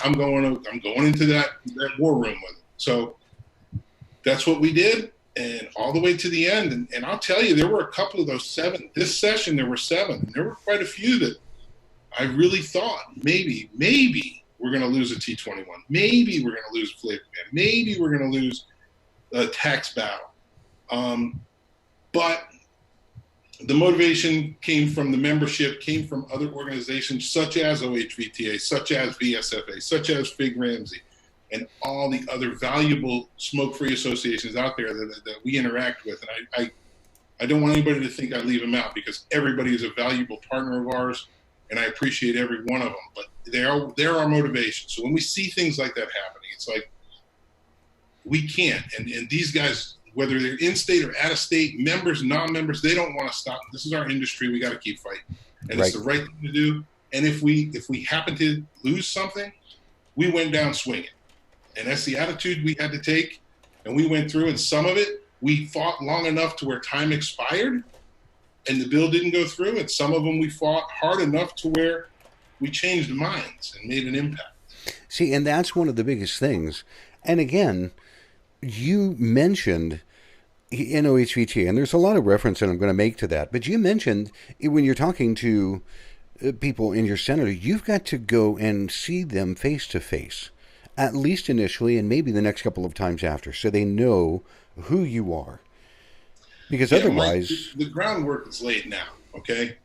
I'm going into that war room with it. So that's what we did, and all the way to the end. And I'll tell you, there were a couple of those 7. This session, there were 7. And there were quite a few that I really thought maybe we're going to lose a T21. Maybe we're going to lose a Vaping. Maybe we're going to lose a tax battle. But the motivation came from the membership, came from other organizations such as OHVTA, such as VSFA, such as Fig Ramsey, and all the other valuable smoke-free associations out there that we interact with. And I don't want anybody to think I leave them out, because everybody is a valuable partner of ours, and I appreciate every one of them. But they're our motivation. So when we see things like that happening, it's like, we can't. And these guys, whether they're in-state or out-of-state, members, non-members, they don't want to stop. This is our industry. We got to keep fighting. And It's the right thing to do. And if we happen to lose something, we went down swinging. And that's the attitude we had to take. And we went through, and some of it, we fought long enough to where time expired and the bill didn't go through. And some of them we fought hard enough to where we changed minds and made an impact. See, and that's one of the biggest things. And again, you mentioned NOHVT, and there's a lot of reference that I'm going to make to that, but you mentioned when you're talking to people in your center, you've got to go and see them face to face, at least initially, and maybe the next couple of times after, so they know who you are. Because otherwise... the groundwork is laid now, okay?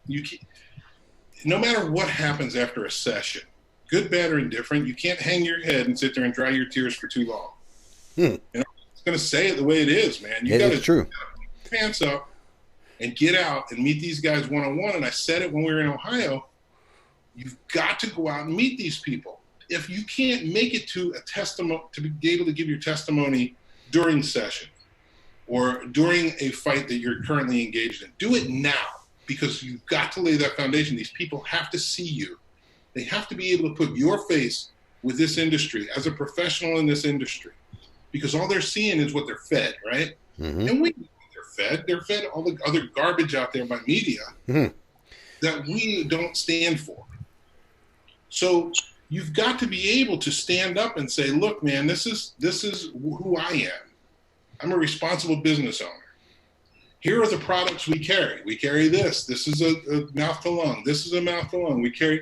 No matter what happens after a session, good, bad, or indifferent, you can't hang your head and sit there and dry your tears for too long. You know, it's going to say it the way it is, man. You got to put your pants up and get out and meet these guys one-on-one. And I said it when we were in Ohio. You've got to go out and meet these people. If you can't make it to a testimony, to be able to give your testimony during session or during a fight that you're currently engaged in, do it now, because you've got to lay that foundation. These people have to see you. They have to be able to put your face with this industry as a professional in this industry. Because all they're seeing is what they're fed, right? Mm-hmm. And we know what they're fed. They're fed all the other garbage out there by media that we don't stand for. So you've got to be able to stand up and say, look, man, this is who I am. I'm a responsible business owner. Here are the products we carry. We carry this. This is a mouth to lung. This is a mouth to lung. We carry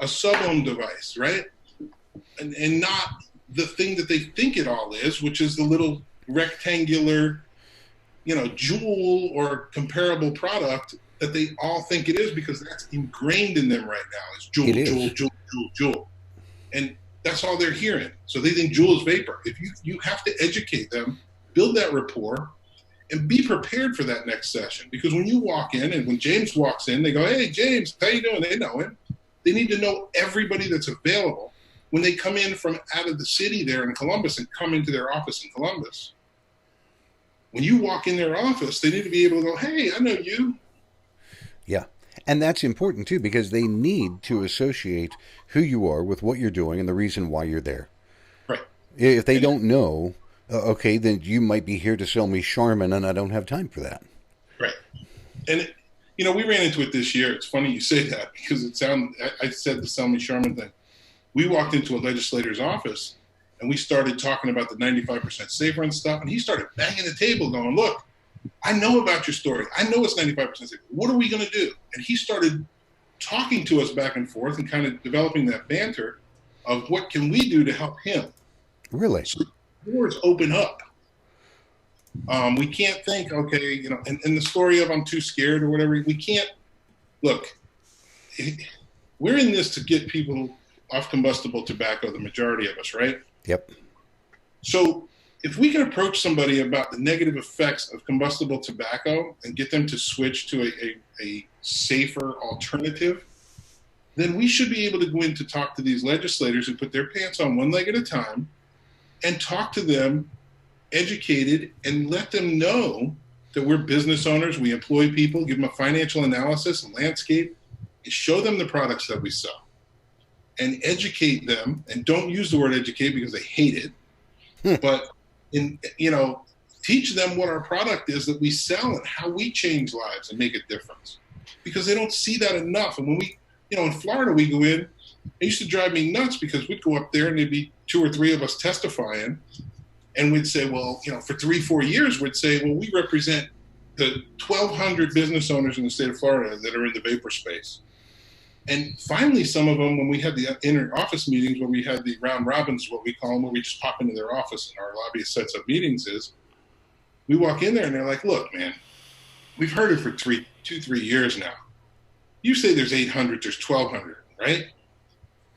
a sub-ohm device, right? And not the thing that they think it all is, which is the little rectangular, Juul or comparable product that they all think it is, because that's ingrained in them right now. Is Juul. And that's all they're hearing. So they think Juul is vapor. If you have to educate them, build that rapport, and be prepared for that next session. Because when you walk in, and when James walks in, they go, hey, James, how you doing? They know him. They need to know everybody that's available when they come in from out of the city there in Columbus and come into their office in Columbus. When you walk in their office, they need to be able to go, hey, I know you. Yeah. And that's important too, because they need to associate who you are with what you're doing and the reason why you're there. Right. If they don't know, okay, then you might be here to sell me Charmin, and I don't have time for that. Right. And, we ran into it this year. It's funny you say that, because I said the sell me Charmin thing. We walked into a legislator's office, and we started talking about the 95% safe run stuff, and he started banging the table going, look, I know about your story. I know it's 95% safe. What are we going to do? And he started talking to us back and forth and kind of developing that banter of what can we do to help him. Really? So the doors open up. We can't think, okay, and the story of I'm too scared or whatever, we can't. Look, we're in this to get people off combustible tobacco, the majority of us, right? Yep. So if we can approach somebody about the negative effects of combustible tobacco and get them to switch to a safer alternative, then we should be able to go in to talk to these legislators and put their pants on one leg at a time and talk to them educated and let them know that we're business owners, we employ people, give them a financial analysis, a landscape, and show them the products that we sell. And educate them, and don't use the word educate because they hate it, but teach them what our product is that we sell and how we change lives and make a difference, because they don't see that enough. And when we, in Florida, we go in It used to drive me nuts because we'd go up there and there'd be 2 or 3 of us testifying, and we'd say, well, for 3-4 years, we'd say, well, we represent the 1,200 business owners in the state of Florida that are in the vapor space. And finally, some of them, when we had the inner office meetings, where we had the round robins, what we call them, where we just pop into their office and our lobbyist sets up meetings, is we walk in there and they're like, look, man, we've heard it for 2-3 years now. You say there's 800, there's 1,200, right?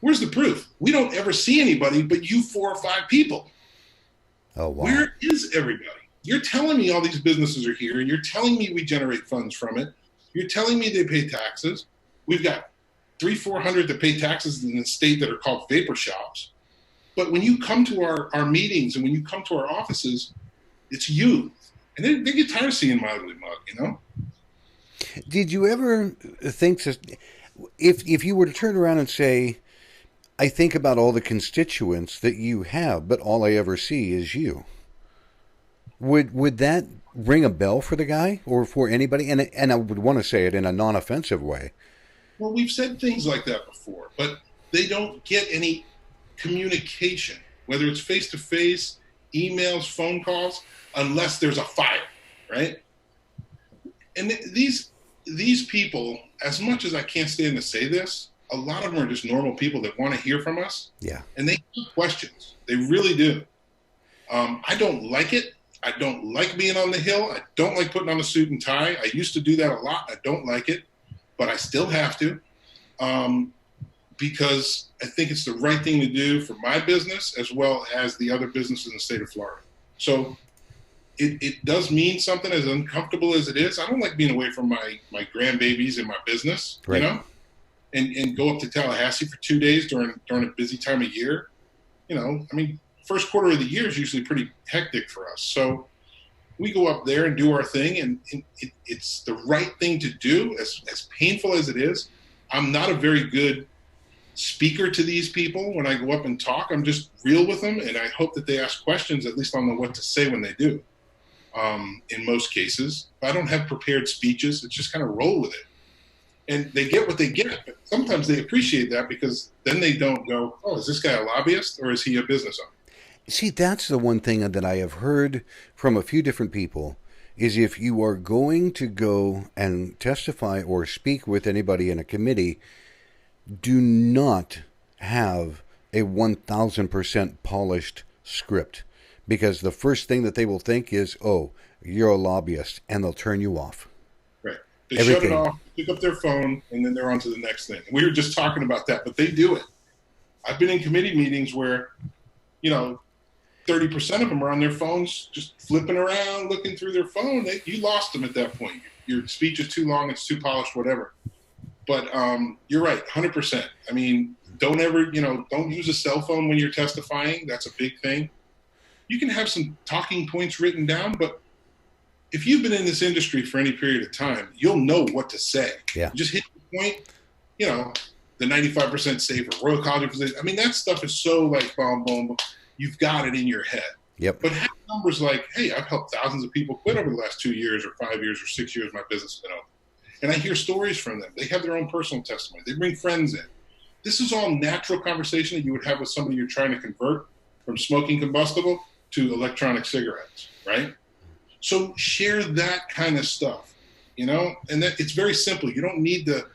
Where's the proof? We don't ever see anybody but you 4 or 5 people. Oh, wow. Where is everybody? You're telling me all these businesses are here, and you're telling me we generate funds from it. You're telling me they pay taxes. We've got 300-400 that pay taxes in the state that are called vapor shops. But when you come to our meetings and when you come to our offices, it's you. And they get tired of seeing my ugly mug, Did you ever think, if you were to turn around and say, I think about all the constituents that you have, but all I ever see is you, would that ring a bell for the guy or for anybody? And I would want to say it in a non-offensive way. Well, we've said things like that before, but they don't get any communication, whether it's face-to-face, emails, phone calls, unless there's a fire, right? And these people, as much as I can't stand to say this, a lot of them are just normal people that want to hear from us. Yeah. And they have questions. They really do. I don't like it. I don't like being on the Hill. I don't like putting on a suit and tie. I used to do that a lot. I don't like it, but I still have to, because I think it's the right thing to do for my business as well as the other businesses in the state of Florida. So it does mean something, as uncomfortable as it is. I don't like being away from my grandbabies and my business, right. And go up to Tallahassee for 2 days during a busy time of year. First quarter of the year is usually pretty hectic for us. So we go up there and do our thing, and it's the right thing to do, as painful as it is. I'm not a very good speaker to these people. When I go up and talk, I'm just real with them, and I hope that they ask questions. At least I'll know what to say when they do. In most cases, I don't have prepared speeches. It's just kind of roll with it. And they get what they get, but sometimes they appreciate that, because then they don't go, oh, is this guy a lobbyist or is he a business owner? See, that's the one thing that I have heard from a few different people, is if you are going to go and testify or speak with anybody in a committee, do not have a 1,000% polished script, because the first thing that they will think is, oh, you're a lobbyist, and they'll turn you off. Right. They shut it off, pick up their phone, and then they're on to the next thing. We were just talking about that, but they do it. I've been in committee meetings where, 30% of them are on their phones, just flipping around, looking through their phone. You lost them at that point. Your speech is too long, it's too polished, whatever. But you're right, 100%. Don't ever, don't use a cell phone when you're testifying. That's a big thing. You can have some talking points written down, but if you've been in this industry for any period of time, you'll know what to say. Yeah. You just hit the point, the 95% safer, Royal College of Physicians. That stuff is so like, boom, boom, you've got it in your head. Yep. But have numbers like, hey, I've helped thousands of people quit over the last 2 years or 5 years or 6 years my business has been open. And I hear stories from them. They have their own personal testimony. They bring friends in. This is all natural conversation that you would have with somebody you're trying to convert from smoking combustible to electronic cigarettes, right? So share that kind of stuff, and that it's very simple. You don't need to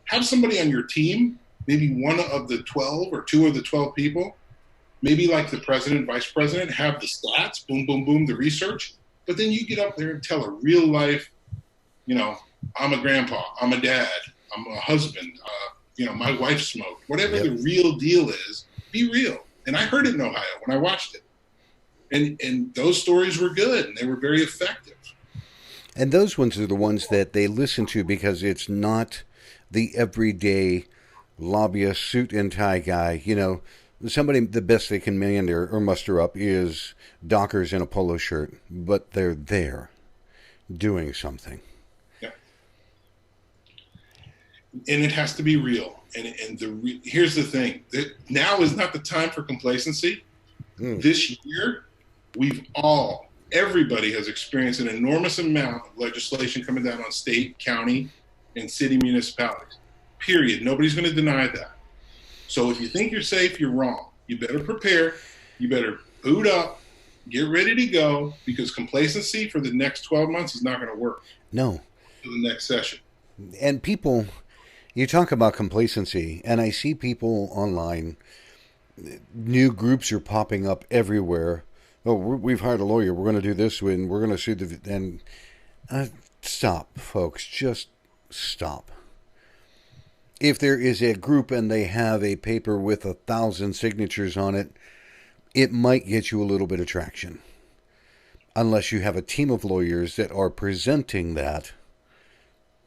have somebody on your team, maybe one of the 12 or 2 of the 12 people, maybe like the president, vice president, have the stats, boom, boom, boom, the research. But then you get up there and tell a real life, I'm a grandpa, I'm a dad, I'm a husband, my wife smoked, whatever the real deal is, be real. And I heard it in Ohio when I watched it. And those stories were good, and they were very effective. And those ones are the ones that they listen to, because it's not the everyday lobbyist suit and tie guy. Somebody, the best they can meander or muster up is Dockers in a polo shirt, but they're there doing something. Yeah. And it has to be real. And here's the thing. Now is not the time for complacency. This year, everybody has experienced an enormous amount of legislation coming down on state, county, and city municipalities. Period. Nobody's going to deny that. So if you think you're safe, you're wrong. You better prepare. You better boot up, get ready to go, because complacency for the next 12 months is not going to work. No. To the next session. And people, you talk about complacency, and I see people online, new groups are popping up everywhere. Oh, we've hired a lawyer. We're going to do this, and we're going to sue the. And stop, folks. Just stop. If there is a group and they have a paper with 1,000 signatures on it, it might get you a little bit of traction. Unless you have a team of lawyers that are presenting that,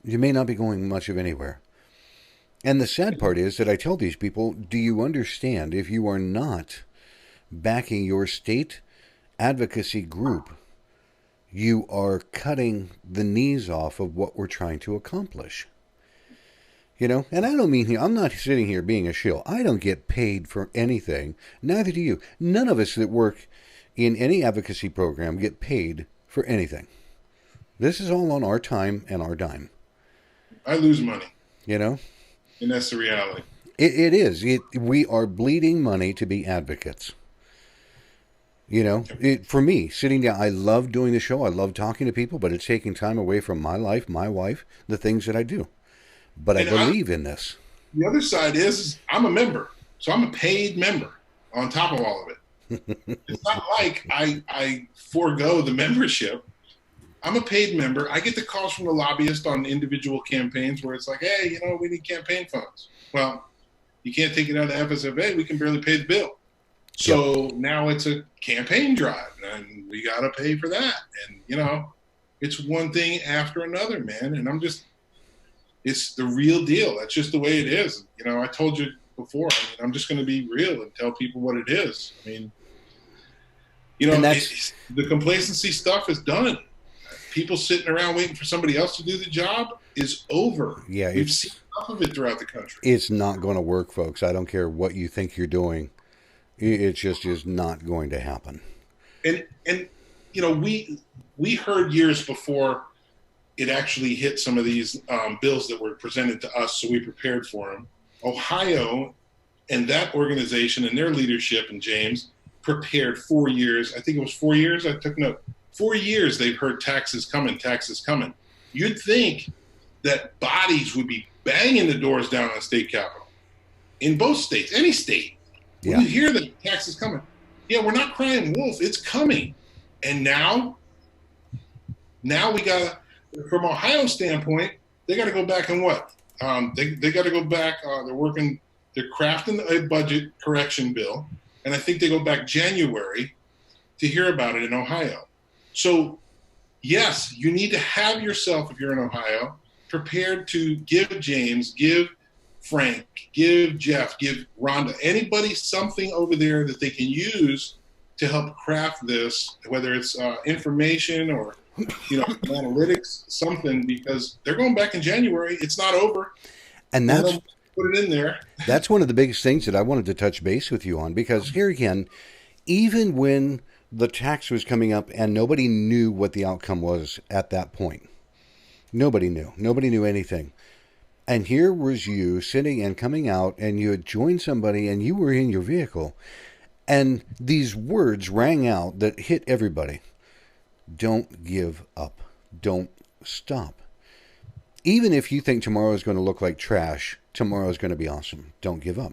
you may not be going much of anywhere. And the sad part is that I tell these people, do you understand, if you are not backing your state advocacy group, you are cutting the knees off of what we're trying to accomplish. You know, and I don't mean here, I'm not sitting here being a shill. I don't get paid for anything. Neither do you. None of us that work in any advocacy program get paid for anything. This is all on our time and our dime. I lose money. You know? And that's the reality. It is. We are bleeding money to be advocates. You know, for me, sitting down, I love doing the show. I love talking to people, but it's taking time away from my life, my wife, the things that I do. But I believe in this. The other side is I'm a member. So I'm a paid member on top of all of it. It's not like I forego the membership. I'm a paid member. I get the calls from the lobbyist on individual campaigns where it's like, hey, you know, we need campaign funds. Well, you can't take it out of the FSFA. We can barely pay the bill. So now it's a campaign drive, and we got to pay for that. And, you know, it's one thing after another, man. And it's the real deal. That's just the way it is. You know, I told you before, I mean, I'm just going to be real and tell people what it is. I mean, you know, the complacency stuff is done. People sitting around waiting for somebody else to do the job is over. Yeah, we've seen enough of it throughout the country. It's not going to work, folks. I don't care what you think you're doing. It just is not going to happen. And you know, we heard years before it actually hit some of these bills that were presented to us, so we prepared for them. Ohio and that organization and their leadership, and James, prepared 4 years. I think it was 4 years. I took note. 4 years they've heard taxes coming, taxes coming. You'd think that bodies would be banging the doors down on state capitol in both states, any state. When you hear the taxes coming, yeah, we're not crying wolf. It's coming. And now we got to, from Ohio's standpoint, they got to go back and what? They got to go back. They're crafting a budget correction bill. And I think they go back January to hear about it in Ohio. So, yes, you need to have yourself, if you're in Ohio, prepared to give James, give Frank, give Jeff, give Rhonda, anybody something over there that they can use to help craft this, whether it's information or, you know, analytics, something, because they're going back in January. It's not over. And that's put it in there. That's one of the biggest things that I wanted to touch base with you on, because here again, even when the tax was coming up and nobody knew what the outcome was at that point, nobody knew anything. And here was you sitting and coming out, and you had joined somebody, and you were in your vehicle, and these words rang out that hit everybody. Don't give up. Don't stop. Even if you think tomorrow is going to look like trash, tomorrow is going to be awesome. Don't give up.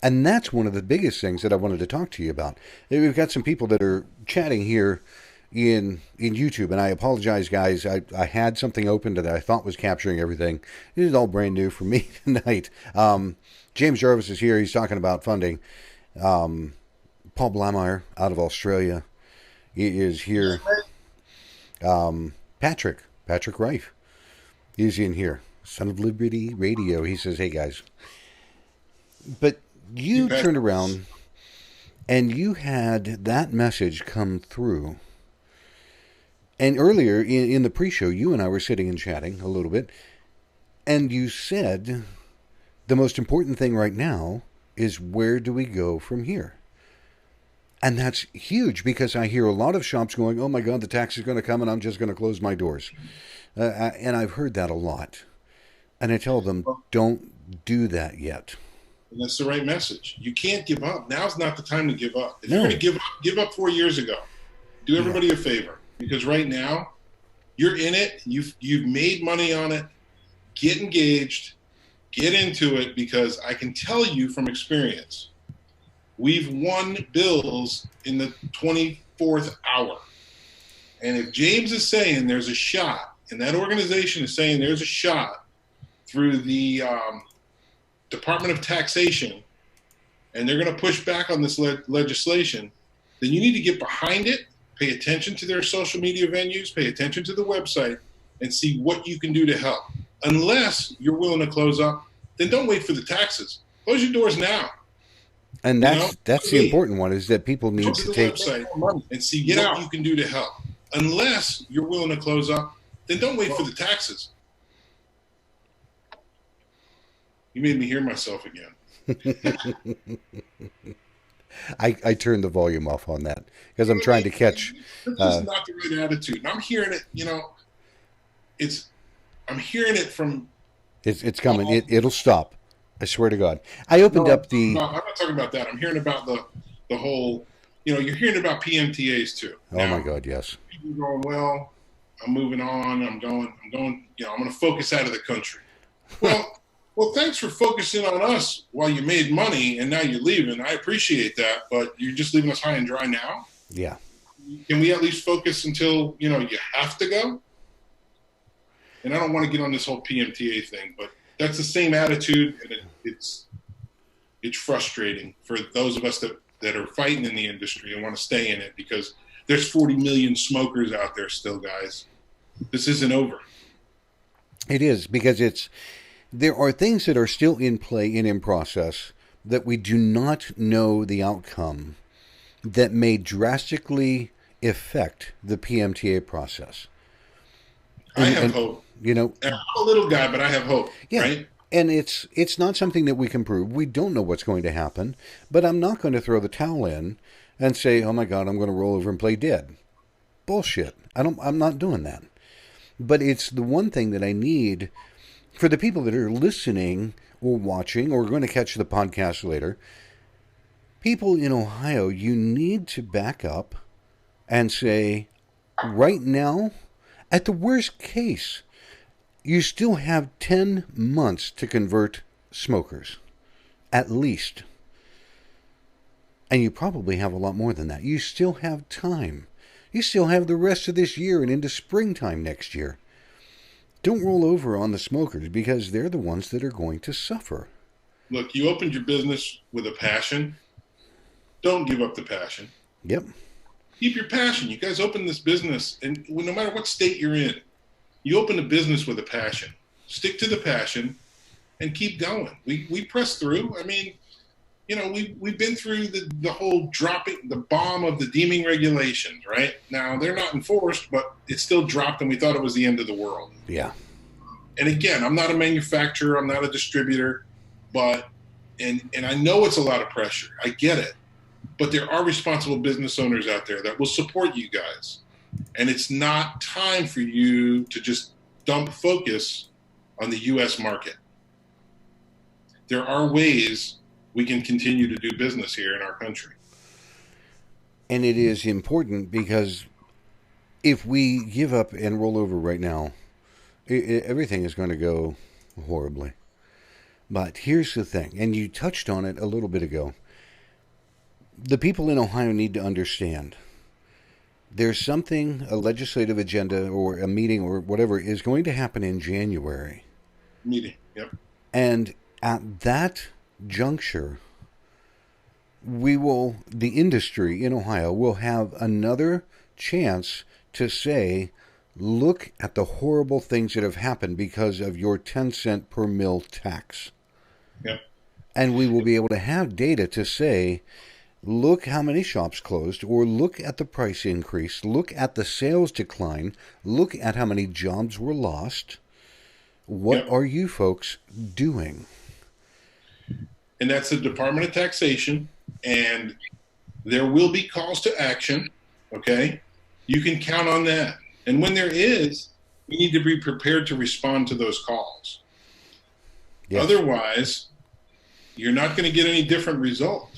And that's one of the biggest things that I wanted to talk to you about. We've got some people that are chatting here in YouTube, and I apologize, guys. I had something open that I thought was capturing everything. This is all brand new for me tonight. James Jarvis is here. He's talking about funding. Paul Blameyer out of Australia is here. Patrick Reif is in here. Son of Liberty Radio. He says, hey, guys. But you turned around and you had that message come through. And earlier in the pre-show, you and I were sitting and chatting a little bit, and you said the most important thing right now is, where do we go from here? And that's huge, because I hear a lot of shops going, oh my God, the tax is going to come and I'm just going to close my doors. And I've heard that a lot. And I tell them, don't do that yet. And that's the right message. You can't give up. Now's not the time to give up. If No. you're going to give up 4 years ago. Do everybody a favor, because right now you're in it. You've made money on it. Get engaged. Get into it, because I can tell you from experience, we've won bills in the 24th hour. And if James is saying there's a shot, and that organization is saying there's a shot through the Department of Taxation, and they're going to push back on this legislation, then you need to get behind it, pay attention to their social media venues, pay attention to the website, and see what you can do to help. Unless you're willing to close up, then don't wait for the taxes. Close your doors now. And that's the important one, is that people need to take website and see what you can do to help. Unless you're willing to close up, then don't wait for the taxes. You made me hear myself again. I turned the volume off on that because I'm trying to catch. This is not the right attitude. And I'm hearing it, I'm hearing it from. It's coming. It'll stop. I swear to God. I opened up the. No, I'm not talking about that. I'm hearing about the whole. You're hearing about PMTAs too. Oh my God, yes. People going, well, I'm moving on. I'm going. I'm going to focus out of the country. Well, thanks for focusing on us while you made money and now you're leaving. I appreciate that, but you're just leaving us high and dry now? Yeah. Can we at least focus until, you have to go? And I don't want to get on this whole PMTA thing, but that's the same attitude, and it's frustrating for those of us that are fighting in the industry and want to stay in it, because there's 40 million smokers out there still, guys. This isn't over. It is, because there are things that are still in play and in process that we do not know the outcome, that may drastically affect the PMTA process. I have hope. I'm a little guy, but I have hope. Yeah. Right? And it's not something that we can prove. We don't know what's going to happen, but I'm not going to throw the towel in and say, oh my God, I'm going to roll over and play dead. Bullshit. I'm not doing that. But it's the one thing that I need for the people that are listening or watching or going to catch the podcast later. People in Ohio, you need to back up and say, right now, at the worst case, you still have 10 months to convert smokers, at least. And you probably have a lot more than that. You still have time. You still have the rest of this year and into springtime next year. Don't roll over on the smokers, because they're the ones that are going to suffer. Look, you opened your business with a passion. Don't give up the passion. Yep. Keep your passion. You guys open this business, and no matter what state you're in, you open a business with a passion. Stick to the passion and keep going. We press through. I mean, we've been through the whole dropping the bomb of the deeming regulations, right? Now, they're not enforced, but it still dropped, and we thought it was the end of the world. Yeah. And again, I'm not a manufacturer. I'm not a distributor, but and I know it's a lot of pressure. I get it. But there are responsible business owners out there that will support you guys. And it's not time for you to just dump focus on the U.S. market. There are ways we can continue to do business here in our country. And it is important, because if we give up and roll over right now, everything is going to go horribly. But here's the thing, and you touched on it a little bit ago. The people in Ohio need to understand there's something, a legislative agenda or a meeting or whatever is going to happen in January. Meeting, yep. And at that juncture, the industry in Ohio will have another chance to say, look at the horrible things that have happened because of your 10-cent per mil tax. Yep. And we will be able to have data to say, look how many shops closed, or look at the price increase, look at the sales decline, look at how many jobs were lost. What are you folks doing? And that's the Department of Taxation, and there will be calls to action, okay? You can count on that. And when there is, we need to be prepared to respond to those calls. Yes. Otherwise, you're not going to get any different result.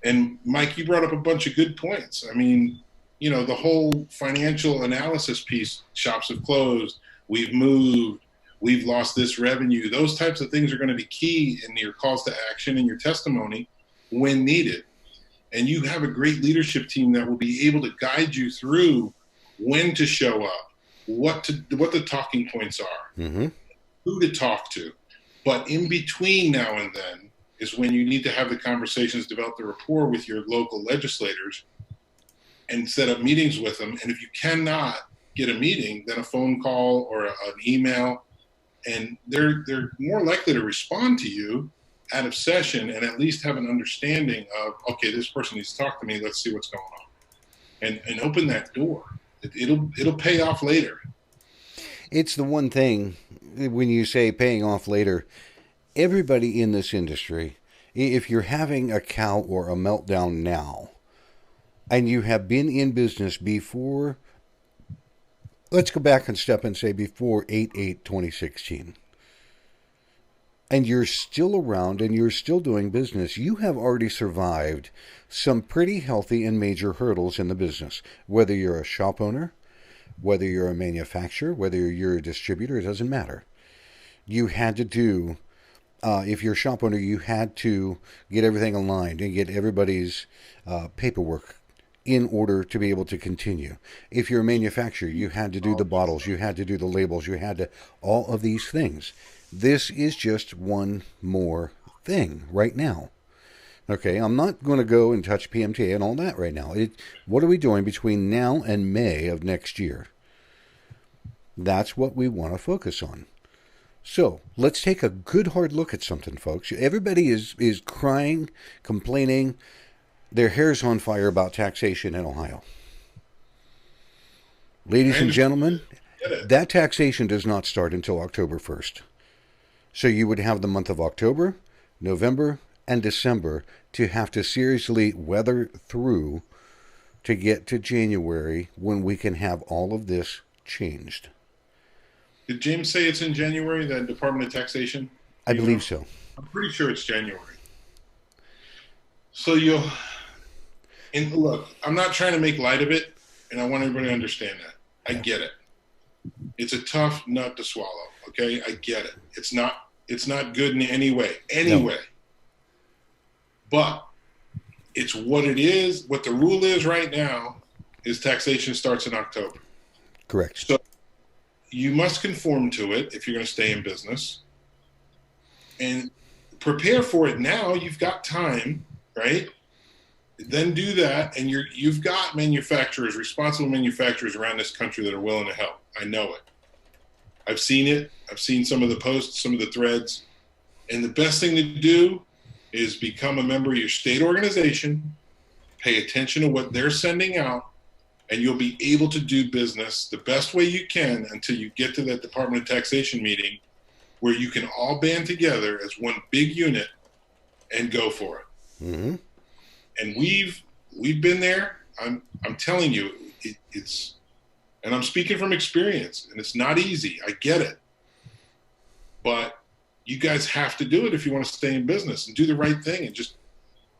And Mike, you brought up a bunch of good points. I mean, you know, the whole financial analysis piece, shops have closed, we've moved, we've lost this revenue. Those types of things are going to be key in your calls to action and your testimony when needed. And you have a great leadership team that will be able to guide you through when to show up, what the talking points are, who to talk to. But in between now and then is when you need to have the conversations, develop the rapport with your local legislators and set up meetings with them. And if you cannot get a meeting, then a phone call or an email, and they're more likely to respond to you out of session and at least have an understanding of, okay, this person needs to talk to me. Let's see what's going on, and open that door. It'll pay off later. It's the one thing when you say paying off later, everybody in this industry, if you're having a cow or a meltdown now, and you have been in business before, let's go back and step and say before 8/8/2016, and you're still around and you're still doing business, you have already survived some pretty healthy and major hurdles in the business. Whether you're a shop owner, whether you're a manufacturer, whether you're a distributor, it doesn't matter. You had to do, if you're a shop owner, you had to get everything aligned and get everybody's paperwork in order to be able to continue. If you're a manufacturer, you had to do the bottles, you had to do the labels, you had to, all of these things. This is just one more thing right now. Okay, I'm not going to go and touch PMTA and all that right now. What are we doing between now and May of next year? That's what we want to focus on. So let's take a good hard look at something, folks. Everybody is crying, complaining, their hair's on fire about taxation in Ohio. Ladies and gentlemen, that taxation does not start until October 1st. So you would have the month of October, November, and December to have to seriously weather through to get to January when we can have all of this changed. Did James say it's in January, the Department of Taxation? I believe so. I'm pretty sure it's January. So and look, I'm not trying to make light of it, and I want everybody to understand that. I get it. It's a tough nut to swallow, okay? I get it. It's not good in any way. No. But it's what it is. What the rule is right now is taxation starts in October. Correct. So you must conform to it if you're going to stay in business. And prepare for it now. You've got time, right? Then do that, and you've got manufacturers, responsible manufacturers around this country that are willing to help. I know it. I've seen it. I've seen some of the posts, some of the threads. And the best thing to do is become a member of your state organization, pay attention to what they're sending out, and you'll be able to do business the best way you can until you get to that Department of Taxation meeting where you can all band together as one big unit and go for it. Mm-hmm. And we've been there. I'm telling you, it's, and I'm speaking from experience, and it's not easy. I get it. But you guys have to do it if you want to stay in business and do the right thing and just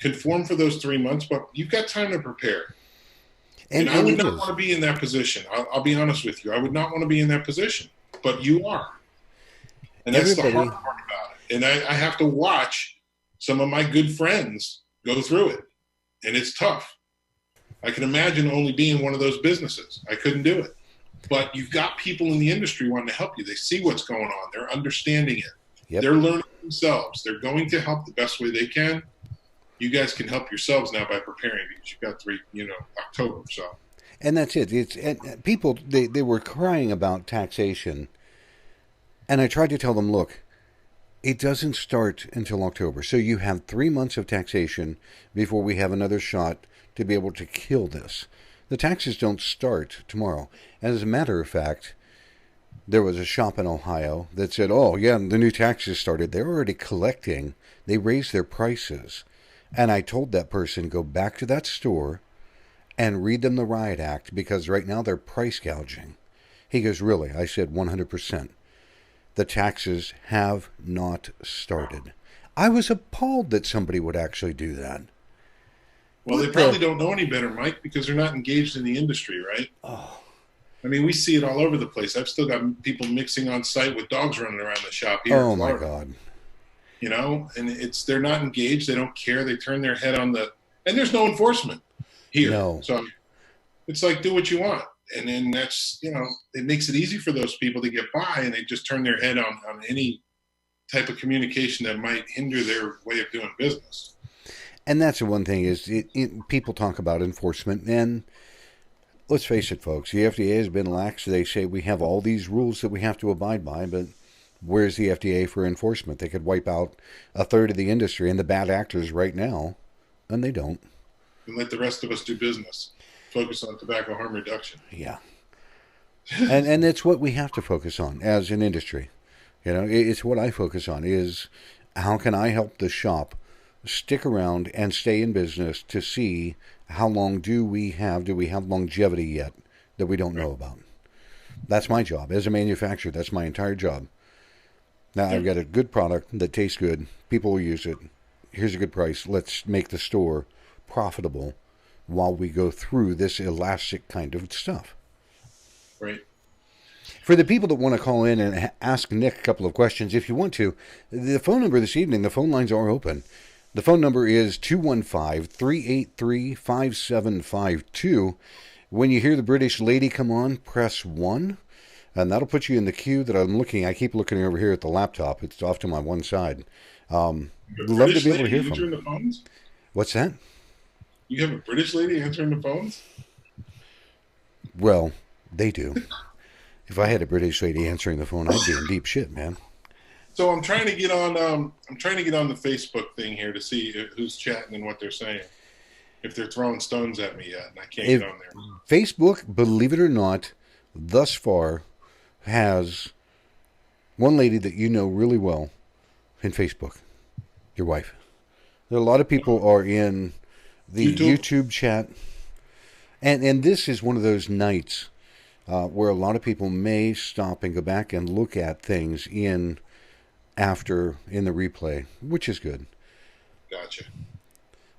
conform for those 3 months. But you've got time to prepare. And I would not want to be in that position. I'll be honest with you. I would not want to be in that position. But you are. And that's the hard part about it. And I have to watch some of my good friends go through it. And it's tough. I can imagine only being one of those businesses. I couldn't do it. But you've got people in the industry wanting to help you. They see what's going on. They're understanding it. Yep. They're learning themselves. They're going to help the best way they can. You guys can help yourselves now by preparing because you've got October. So, and that's it. And people they were crying about taxation, and I tried to tell them, look, it doesn't start until October. So you have 3 months of taxation before we have another shot to be able to kill this. The taxes don't start tomorrow. As a matter of fact, there was a shop in Ohio that said, oh, yeah, the new taxes started. They're already collecting. They raised their prices. And I told that person, go back to that store and read them the Riot Act because right now they're price gouging. He goes, really? I said 100%. The taxes have not started. I was appalled that somebody would actually do that. Well, they probably don't know any better, Mike, because they're not engaged in the industry, right? Oh, I mean, we see it all over the place. I've still got people mixing on site with dogs running around the shop here in oh my Florida. God. You know, and they're not engaged. They don't care. They turn their head and there's no enforcement here. No. So it's like, do what you want. And then that's, it makes it easy for those people to get by, and they just turn their head on any type of communication that might hinder their way of doing business. And that's the one thing is people talk about enforcement, and let's face it, folks, the FDA has been lax. They say we have all these rules that we have to abide by, but where's the FDA for enforcement? They could wipe out a third of the industry and the bad actors right now, and they don't. And let the rest of us do business. Focus on tobacco harm reduction. Yeah. and that's what we have to focus on as an industry. It's what I focus on is how can I help the shop stick around and stay in business to see how long do we have longevity yet that we don't know about. That's my job. As a manufacturer, that's my entire job. Now, I've got a good product that tastes good. People will use it. Here's a good price. Let's make the store profitable while we go through this elastic kind of stuff. Right. For the people that want to call in and ask Nick a couple of questions, if you want to, the phone number this evening, the phone lines are open. The phone number is 215-383-5752. When you hear the British lady come on, press 1, and that'll put you in the queue that I'm looking. I keep looking over here at the laptop. It's off to my one side. Love to be able to hear from you. The phones? What's that? You have a British lady answering the phones? Well, they do. If I had a British lady answering the phone, I'd be in deep shit, man. So I'm trying to get on. I'm trying to get on the Facebook thing here to see who's chatting and what they're saying. If they're throwing stones at me yet, and I can't get on there. Facebook, believe it or not, thus far has one lady that you know really well in Facebook, your wife. There are a lot of people are in the YouTube chat, and this is one of those nights where a lot of people may stop and go back and look at things in the replay, which is good. Gotcha.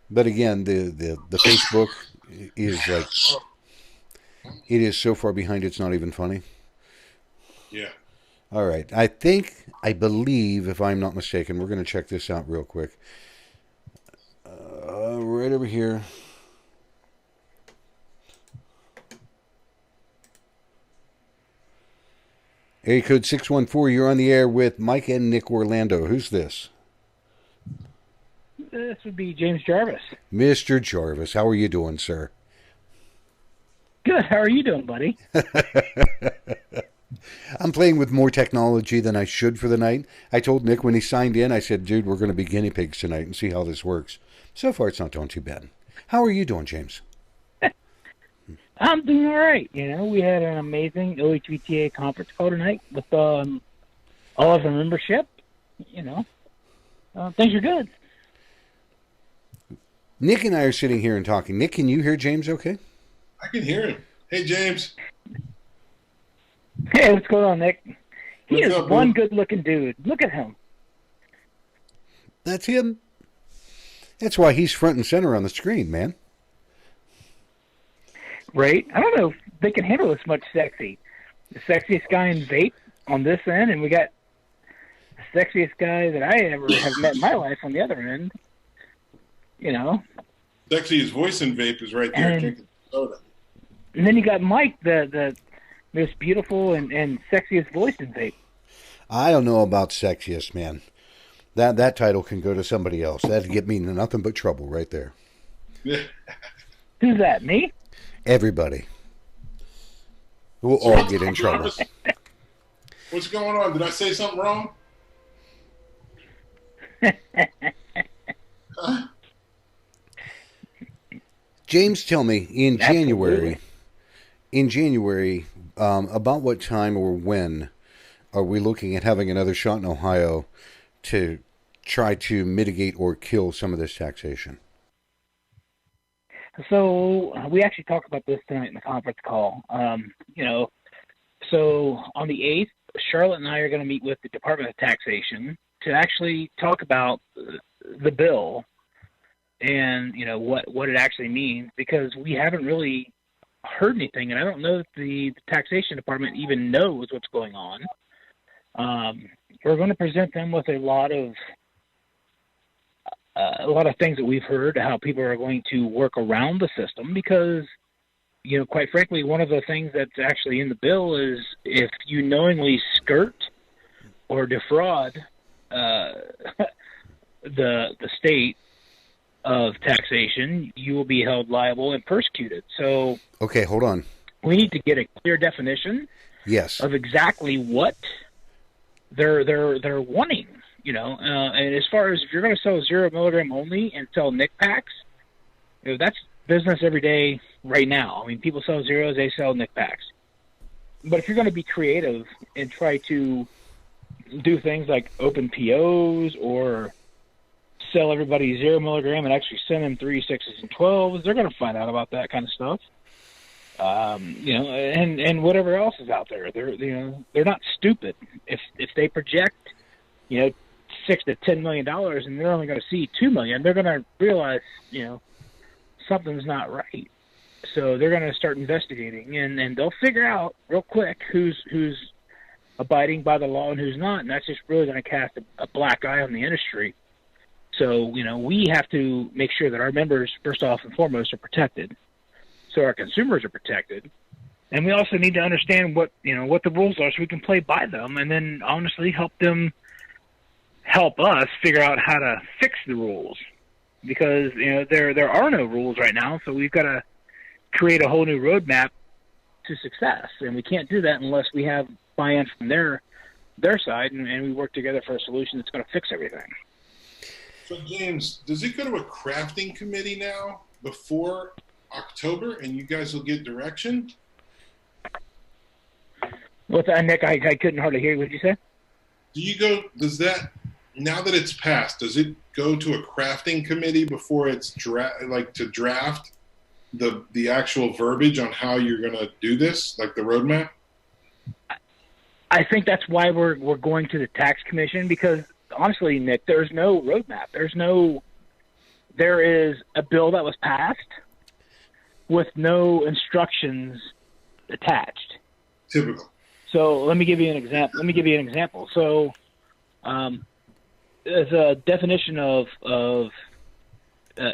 But again, the Facebook is like, it is so far behind it's not even funny. Yeah. All right. I believe, if I'm not mistaken, we're going to check this out real quick. Right over here. Area code 614, you're on the air with Mike and Nick Orlando. Who's this? This would be James Jarvis. Mr. Jarvis, how are you doing, sir? Good. How are you doing, buddy? I'm playing with more technology than I should for the night. I told Nick when he signed in, I said, dude, we're going to be guinea pigs tonight and see how this works. So far, it's not doing too bad. How are you doing, James? I'm doing all right. We had an amazing OHVTA conference call tonight with all of the membership. Things are good. Nick and I are sitting here and talking. Nick, can you hear James okay? I can hear him. Hey, James. Hey, what's going on, Nick? He is one good-looking dude. Look at him. That's him. That's why he's front and center on the screen, man. Right? I don't know if they can handle this much sexy. The sexiest guy in vape on this end, and we got the sexiest guy that I ever have met in my life on the other end. Sexiest voice in vape is right there drinking soda. And then you got Mike, the most beautiful and sexiest voice in vape. I don't know about sexiest, man. That title can go to somebody else. That'd get me into nothing but trouble right there. Who's that, me? Everybody. We'll all get in trouble. What's going on? Did I say something wrong? James, tell me, in January, about what time or when are we looking at having another shot in Ohio to try to mitigate or kill some of this taxation? So we actually talked about this tonight in the conference call. So on the 8th, Charlotte and I are going to meet with the Department of Taxation to actually talk about the bill and, you know, what it actually means, because we haven't really heard anything, and I don't know if the taxation department even knows what's going on. We're going to present them with a lot of things that we've heard, how people are going to work around the system, because, you know, quite frankly, one of the things that's actually in the bill is if you knowingly skirt or defraud the state of taxation, you will be held liable and persecuted. So, okay, hold on. We need to get a clear definition, yes, of exactly what they're wanting. You know, and as far as if you're going to sell 0 milligram only and sell nic packs, you know, that's business every day right now. I mean, people sell zeros, they sell nic packs. But if you're going to be creative and try to do things like open POs or sell everybody 0 milligram and actually send them 3, 6s, and 12s, they're going to find out about that kind of stuff. You know, and whatever else is out there, they're not stupid. If they project, you know, $6 to $10 million and they're only going to see $2 million, they're going to realize, you know, something's not right. So they're going to start investigating, and they'll figure out real quick who's abiding by the law and who's not, and that's just really going to cast a black eye on the industry. So, you know, we have to make sure that our members, first off and foremost, are protected, so our consumers are protected, and we also need to understand what the rules are so we can play by them, and then honestly help us figure out how to fix the rules, because, you know, there are no rules right now, so we've got to create a whole new roadmap to success, and we can't do that unless we have buy-in from their side, and we work together for a solution that's going to fix everything. So, James, does it go to a crafting committee now before October, and you guys will get direction? What's that, Nick? I couldn't hardly hear you. What did you say? Does that, now that it's passed, does it go to a crafting committee before it's to draft the actual verbiage on how you're going to do this, like the roadmap? I think that's why we're going to the tax commission, because honestly, Nick, there's no roadmap. There is a bill that was passed with no instructions attached. Typical. So let me give you an example. So, as a definition of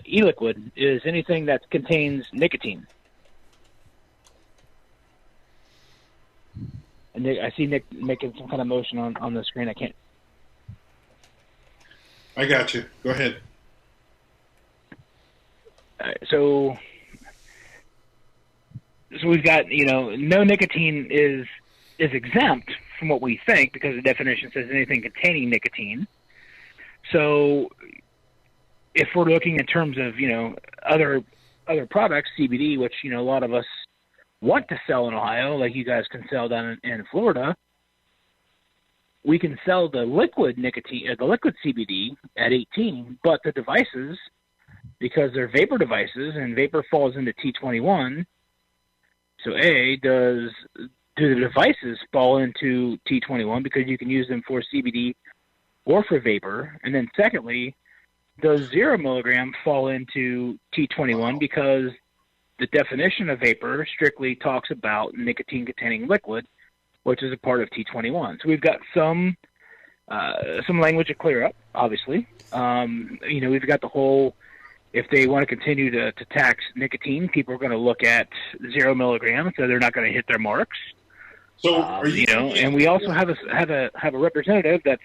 e-liquid is anything that contains nicotine. And Nick, I see Nick making some kind of motion on the screen. I can't. I got you. Go ahead. So we've got, you know, no nicotine is exempt from what we think, because the definition says anything containing nicotine. So if we're looking in terms of, you know, other products, CBD, which, you know, a lot of us want to sell in Ohio, like you guys can sell down in Florida, we can sell the liquid nicotine, the liquid CBD at 18, but the devices, because they're vapor devices and vapor falls into T21, so do the devices fall into T21 because you can use them for CBD or for vapor? And then secondly, does 0 milligram fall into T21 because the definition of vapor strictly talks about nicotine-containing liquid, which is a part of T21. So we've got some language to clear up, obviously. You know, we've got the whole, if they want to continue to tax nicotine, people are going to look at 0 milligrams, so they're not going to hit their marks. So are you know, and we also have a representative that's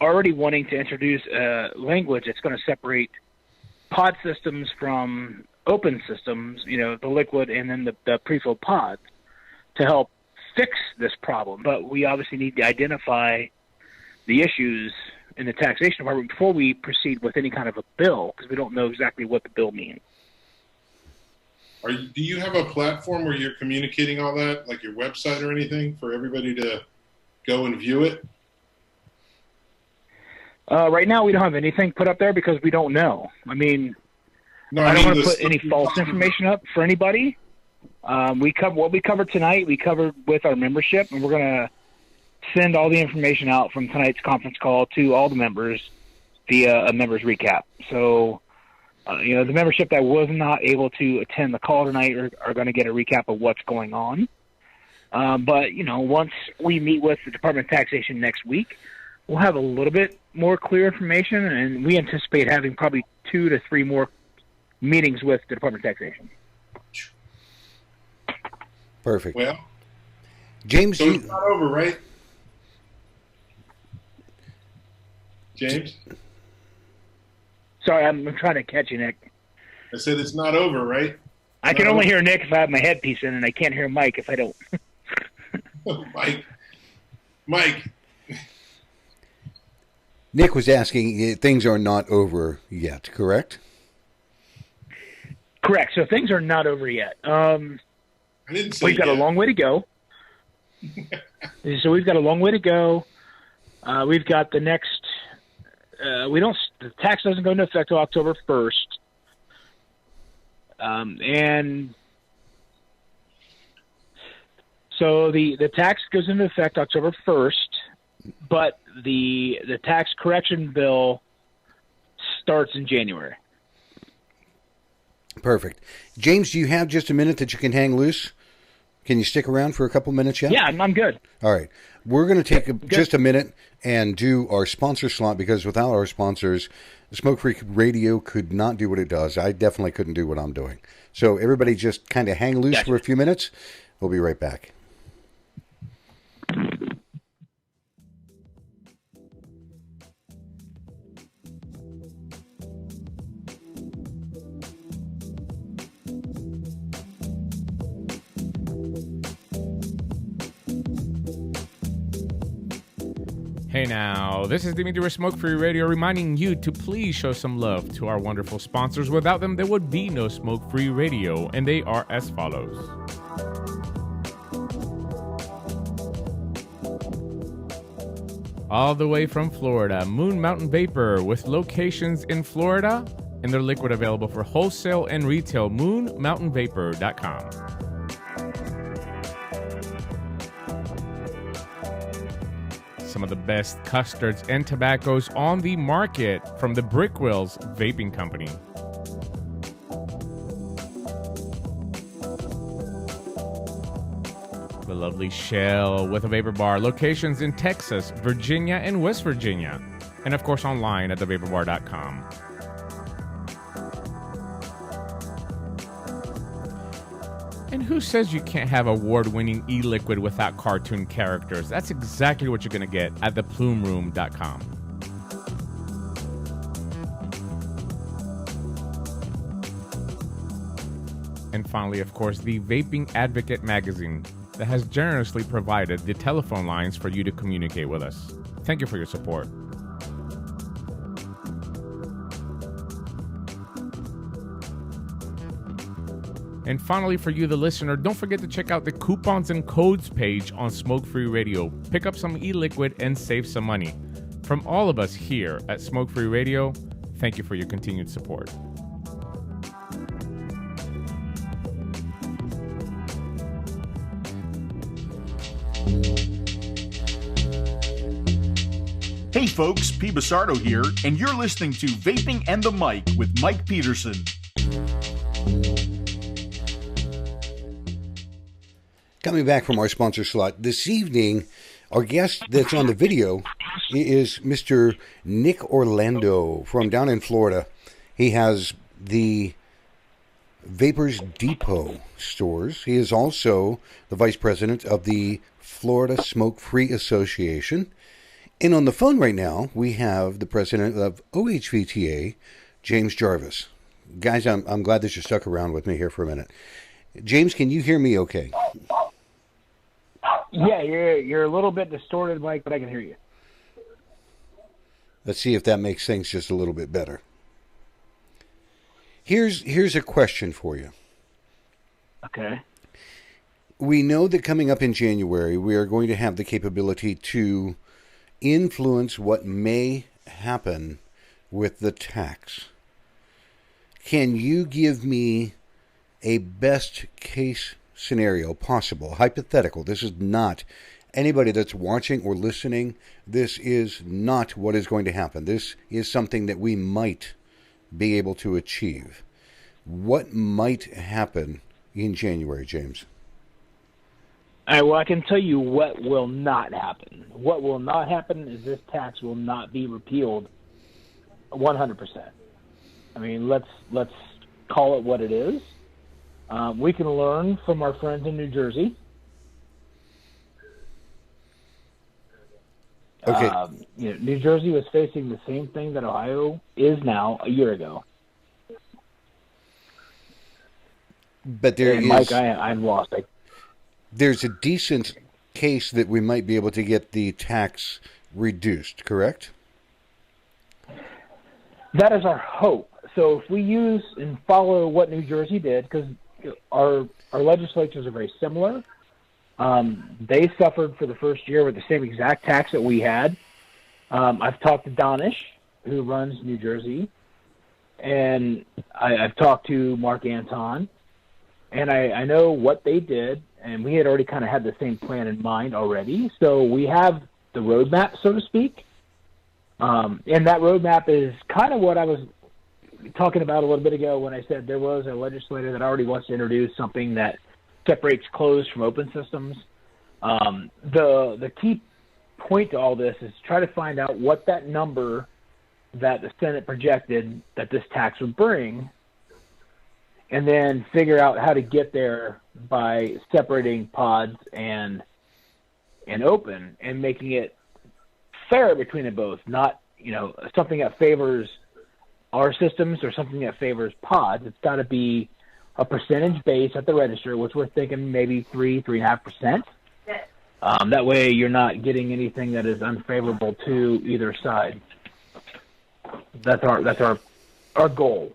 already wanting to introduce language that's going to separate pod systems from open systems, you know, the liquid and then the pre-filled pods, to help fix this problem. But we obviously need to identify the issues in the taxation department before we proceed with any kind of a bill, because we don't know exactly what the bill means. Do you have a platform where you're communicating all that, like your website or anything, for everybody to go and view it? Right now, we don't have anything put up there because we don't know. I mean, I don't want to put any false information up for anybody. What we covered tonight, we covered with our membership, and we're going to send all the information out from tonight's conference call to all the members via a members recap. So, the membership that was not able to attend the call tonight are going to get a recap of what's going on. But, once we meet with the Department of Taxation next week, we'll have a little bit more clear information, and we anticipate having probably 2 to 3 more meetings with the Department of Taxation. Perfect. Well, James, so it's not over, right? James? Sorry, I'm trying to catch you, Nick. I said it's not over, right? I can only hear Nick if I have my headpiece in, and I can't hear Mike if I don't. Mike. Nick was asking, things are not over yet, correct? Correct. So things are not over yet. I didn't say we've got a long way to go. So we've got a long way to go. We've got the next. The tax doesn't go into effect till October 1st, and so the tax goes into effect October 1st, but the tax correction bill starts in January. Perfect. James, do you have just a minute that you can hang loose? Can you stick around for a couple minutes yet? Yeah, I'm good. All right. We're going to take just a minute and do our sponsor slot, because without our sponsors, Smoke Free Radio could not do what it does. I definitely couldn't do what I'm doing. So everybody just kind of hang loose for a few minutes. We'll be right back. Hey now, this is Dimitri with Smoke Free Radio reminding you to please show some love to our wonderful sponsors. Without them, there would be no Smoke Free Radio, and they are as follows. All the way from Florida, Moon Mountain Vapor, with locations in Florida, and their liquid available for wholesale and retail, moonmountainvapor.com. Some of the best custards and tobaccos on the market from the Brickwills Vaping Company. The lovely Shell with a vapor bar, locations in Texas, Virginia, and West Virginia. And of course online at thevaporbar.com. And who says you can't have award-winning e-liquid without cartoon characters? That's exactly what you're going to get at theplumeroom.com. And finally, of course, the Vaping Advocate magazine that has generously provided the telephone lines for you to communicate with us. Thank you for your support. And finally, for you, the listener, don't forget to check out the coupons and codes page on Smoke Free Radio. Pick up some e-liquid and save some money. From all of us here at Smoke Free Radio, thank you for your continued support. Hey folks, P. Basardo here, and you're listening to Vaping and the Mic with Mike Peterson. Coming back from our sponsor slot, this evening, our guest that's on the video is Mr. Nick Orlando from down in Florida. He has the Vapors Depot stores. He is also the vice president of the Florida Smoke Free Association. And on the phone right now, we have the president of OHVTA, James Jarvis. Guys, I'm glad that you stuck around with me here for a minute. James, can you hear me okay? Yeah, you're a little bit distorted, Mike, but I can hear you. Let's see if that makes things just a little bit better. Here's a question for you. Okay. We know that coming up in January, we are going to have the capability to influence what may happen with the tax. Can you give me a best case scenario possible, hypothetical? This is not anybody that's watching or listening, this is not what is going to happen. This is something that we might be able to achieve. What might happen in January, James? Well, I can tell you what will not happen. What will not happen is this tax will not be repealed 100%. I mean, let's call it what it is. We can learn from our friends in New Jersey. Okay. New Jersey was facing the same thing that Ohio is now a year ago. But there is, Mike, I'm lost. There's a decent case that we might be able to get the tax reduced, correct? That is our hope. So if we use and follow what New Jersey did, because our legislatures are very similar, they suffered for the first year with the same exact tax that we had. I've talked to Donish, who runs New Jersey, and I've talked to Mark Anton, and I know what they did, and we had already kind of had the same plan in mind already. So we have the roadmap, so to speak. And that roadmap is kind of what I was talking about a little bit ago when I said there was a legislator that already wants to introduce something that separates closed from open systems. The key point to all this is try to find out what that number that the Senate projected that this tax would bring, and then figure out how to get there by separating pods and open and making it fair between them both, not something that favors our systems or something that favors pods. It's got to be a percentage base at the register, which we're thinking maybe 3.5%. That way you're not getting anything that is unfavorable to either side. That's our goal.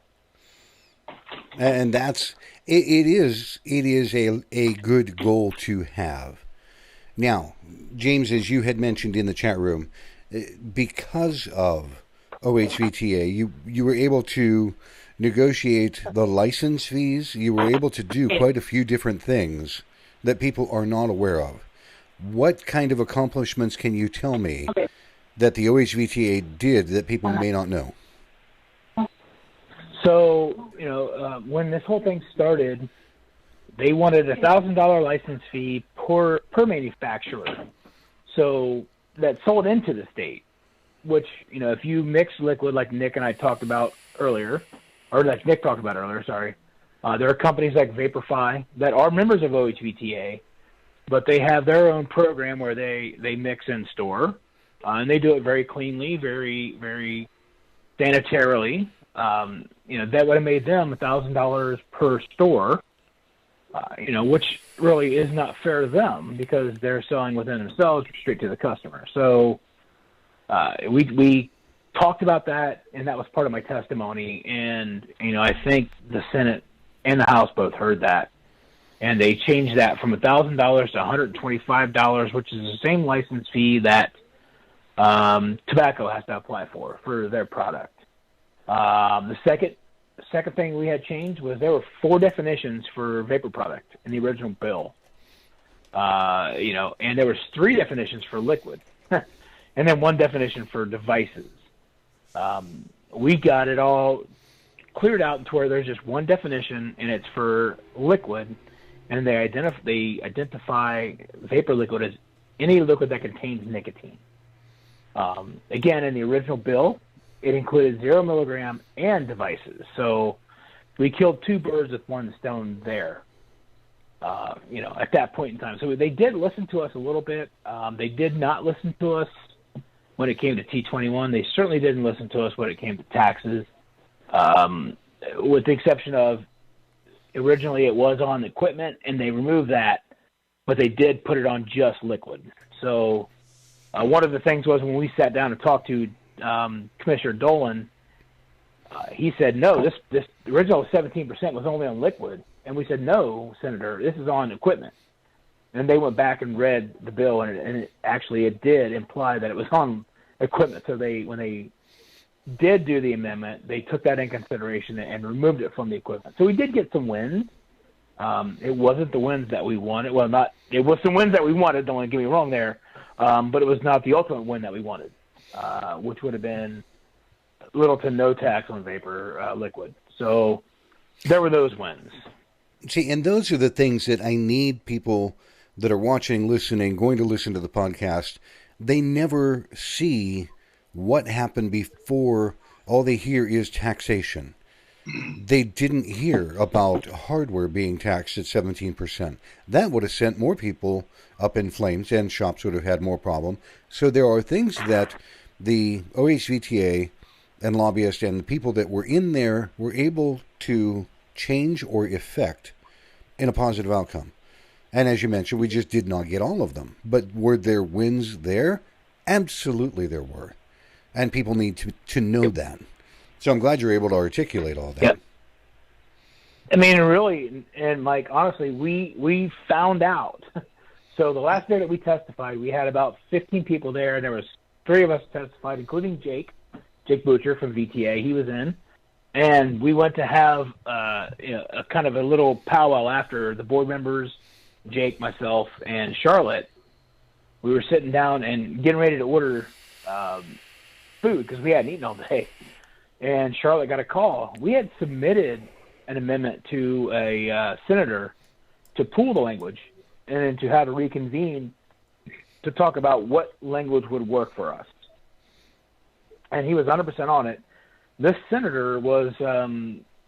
And it is a good goal to have. Now, James, as you had mentioned in the chat room, because of OHVTA, you were able to negotiate the license fees. You were able to do quite a few different things that people are not aware of. What kind of accomplishments can you tell me that the OHVTA did that people may not know? So, when this whole thing started, they wanted a $1,000 license fee per manufacturer. So that sold into the state, which, if you mix liquid like Nick and I talked about earlier, or like Nick talked about earlier, sorry, there are companies like Vaporfy that are members of OHVTA, but they have their own program where they mix and store, and they do it very cleanly, very, very sanitarily. That would have made them $1,000 per store, which really is not fair to them because they're selling within themselves straight to the customer. So we talked about that, and that was part of my testimony. And, I think the Senate and the House both heard that. And they changed that from $1,000 to $125, which is the same license fee that tobacco has to apply for their product. The second thing we had changed was there were 4 definitions for vapor product in the original bill. And there was 3 definitions for liquid, and then 1 definition for devices. We got it all cleared out to where there's just 1 definition, and it's for liquid, and they identify vapor liquid as any liquid that contains nicotine. Again, in the original bill, it included 0 milligram and devices. So we killed 2 birds with 1 stone there, at that point in time. So they did listen to us a little bit. They did not listen to us when it came to T21. They certainly didn't listen to us when it came to taxes, with the exception of originally it was on equipment, and they removed that, but they did put it on just liquid. So one of the things was when we sat down and talked to Commissioner Dolan, he said, no, this original 17% was only on liquid. And we said, no, Senator, this is on equipment. And they went back and read the bill, and it did imply that it was on equipment. So when they did do the amendment, they took that in consideration and removed it from the equipment. So we did get some wins. It wasn't the wins that we wanted. Well, it was some wins that we wanted. Don't get me wrong there, but it was not the ultimate win that we wanted, which would have been little to no tax on vapor liquid. So there were those wins. See, and those are the things that I need people that are watching, listening, going to listen to the podcast. They never see what happened before. All they hear is taxation. They didn't hear about hardware being taxed at 17%. That would have sent more people up in flames, and shops would have had more problem. So there are things that the OHVTA and lobbyists and the people that were in there were able to change or effect in a positive outcome. And as you mentioned, we just did not get all of them. But were there wins there? Absolutely there were. And people need to know that. So I'm glad you're able to articulate all that. Yep. I mean, really, and Mike, honestly, we found out. So the last day that we testified, we had about 15 people there, and there was 3 of us testified, including Jake Butcher from VTA. He was in. And we went to have a kind of a little powwow after. The board members, Jake, myself, and Charlotte. We were sitting down and getting ready to order food because we hadn't eaten all day. And Charlotte got a call. We had submitted an amendment to a senator to pool the language and then to have a reconvene to talk about what language would work for us. And he was 100% on it. This senator was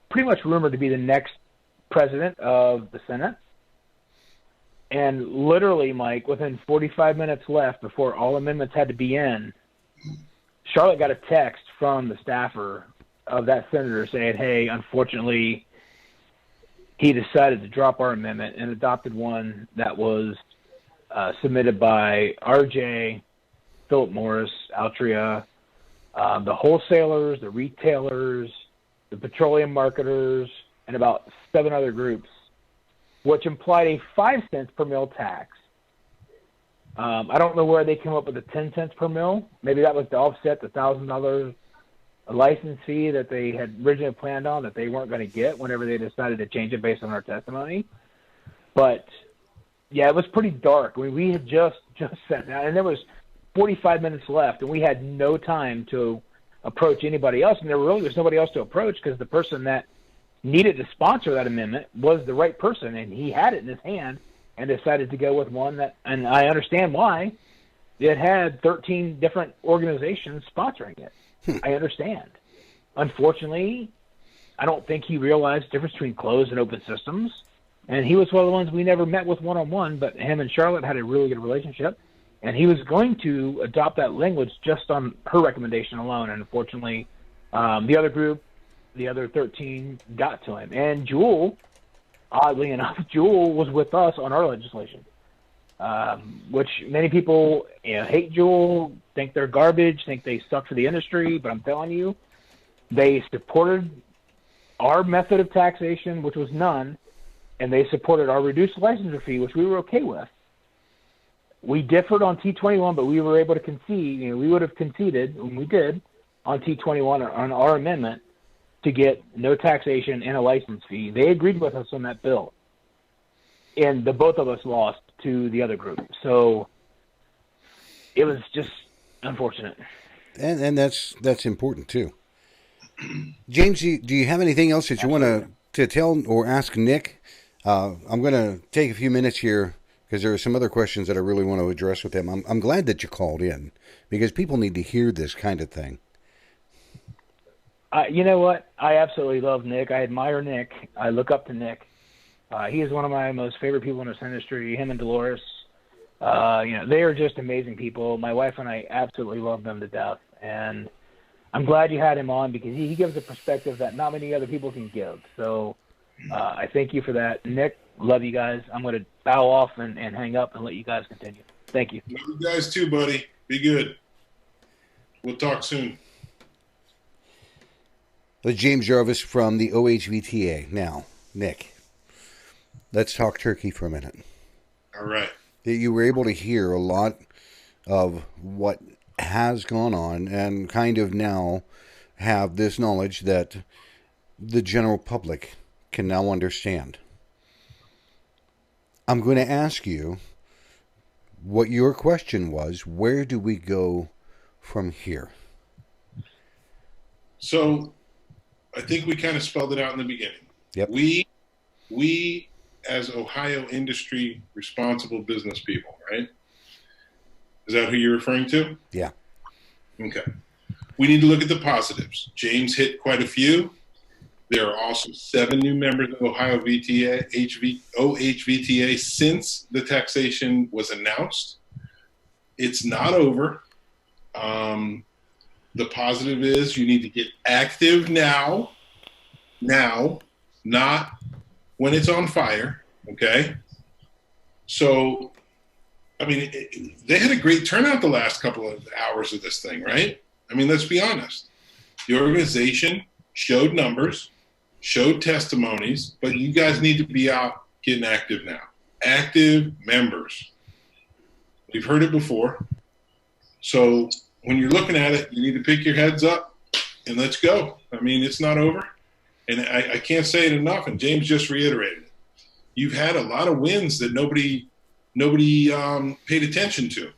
pretty much rumored to be the next president of the Senate. And literally, Mike, within 45 minutes left before all amendments had to be in, Charlotte got a text from the staffer of that senator saying, hey, unfortunately, he decided to drop our amendment and adopted one that was submitted by RJ, Philip Morris, Altria, the wholesalers, the retailers, the petroleum marketers, and about 7 other groups, which implied a 5 cents per mil tax. I don't know where they came up with the 10 cents per mil. Maybe that was to offset the $1,000 license fee that they had originally planned on that they weren't going to get whenever they decided to change it based on our testimony. But, yeah, it was pretty dark. I mean, we had just sat down, and there was 45 minutes left, and we had no time to approach anybody else. And there really was nobody else to approach because the person that needed to sponsor that amendment was the right person, and he had it in his hand and decided to go with one that, and I understand why, it had 13 different organizations sponsoring it. I understand. Unfortunately, I don't think he realized the difference between closed and open systems, and he was one of the ones we never met with one-on-one, but him and Charlotte had a really good relationship, and he was going to adopt that language just on her recommendation alone, and unfortunately, the other group, the other 13, got to him. And Jewel, oddly enough, Jewel was with us on our legislation, which many people hate Jewel, think they're garbage, think they suck for the industry, but I'm telling you, they supported our method of taxation, which was none, and they supported our reduced licensure fee, which we were okay with. We differed on T21, but we were able to concede. We would have conceded, and we did, on T21 on our amendment to get no taxation and a license fee. They agreed with us on that bill, and the both of us lost to the other group. So it was just unfortunate. And that's important too. James, do you have anything else that you want to tell or ask Nick? I'm going to take a few minutes here because there are some other questions that I really want to address with him. I'm glad that you called in because people need to hear this kind of thing. You know what? I absolutely love Nick. I admire Nick. I look up to Nick. He is one of my most favorite people in this industry, him and Dolores. They are just amazing people. My wife and I absolutely love them to death. And I'm glad you had him on because he gives a perspective that not many other people can give. So I thank you for that. Nick, love you guys. I'm going to bow off and hang up and let you guys continue. Thank you. Love you guys too, buddy. Be good. We'll talk soon. James Jarvis from the OHVTA. Now, Nick, let's talk turkey for a minute. All right. You were able to hear a lot of what has gone on and kind of now have this knowledge that the general public can now understand. I'm going to ask you what your question was. Where do we go from here? So I think we kind of spelled it out in the beginning. Yep. We as Ohio industry responsible business people, right? Is that who you're referring to? Yeah. Okay. We need to look at the positives. James hit quite a few. There are also 7 new members of Ohio OHVTA since the taxation was announced. It's not over. The positive is you need to get active now, not when it's on fire, okay? So, I mean, they had a great turnout the last couple of hours of this thing, right? I mean, let's be honest. The organization showed numbers, showed testimonies, but you guys need to be out getting active now. Active members. We've heard it before. So when you're looking at it, you need to pick your heads up and let's go. I mean, it's not over. And I can't say it enough, and James just reiterated it. You've had a lot of wins that nobody paid attention to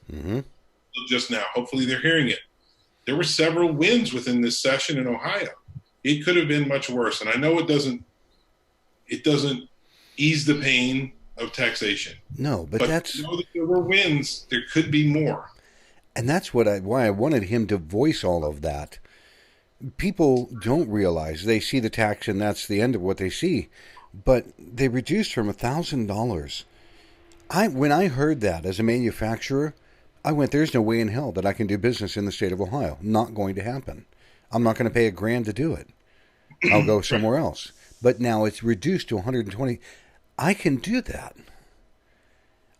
just now. Hopefully they're hearing it. There were several wins within this session in Ohio. It could have been much worse. And I know it doesn't ease the pain of taxation. No, but that's... know that there were wins. There could be more. And that's why I wanted him to voice all of that. People don't realize. They see the tax and that's the end of what they see. But they reduced from $1,000. When I heard that as a manufacturer, I went, there's no way in hell that I can do business in the state of Ohio. Not going to happen. I'm not going to pay $1,000 to do it. I'll go somewhere else. But now it's reduced to $120. I can do that.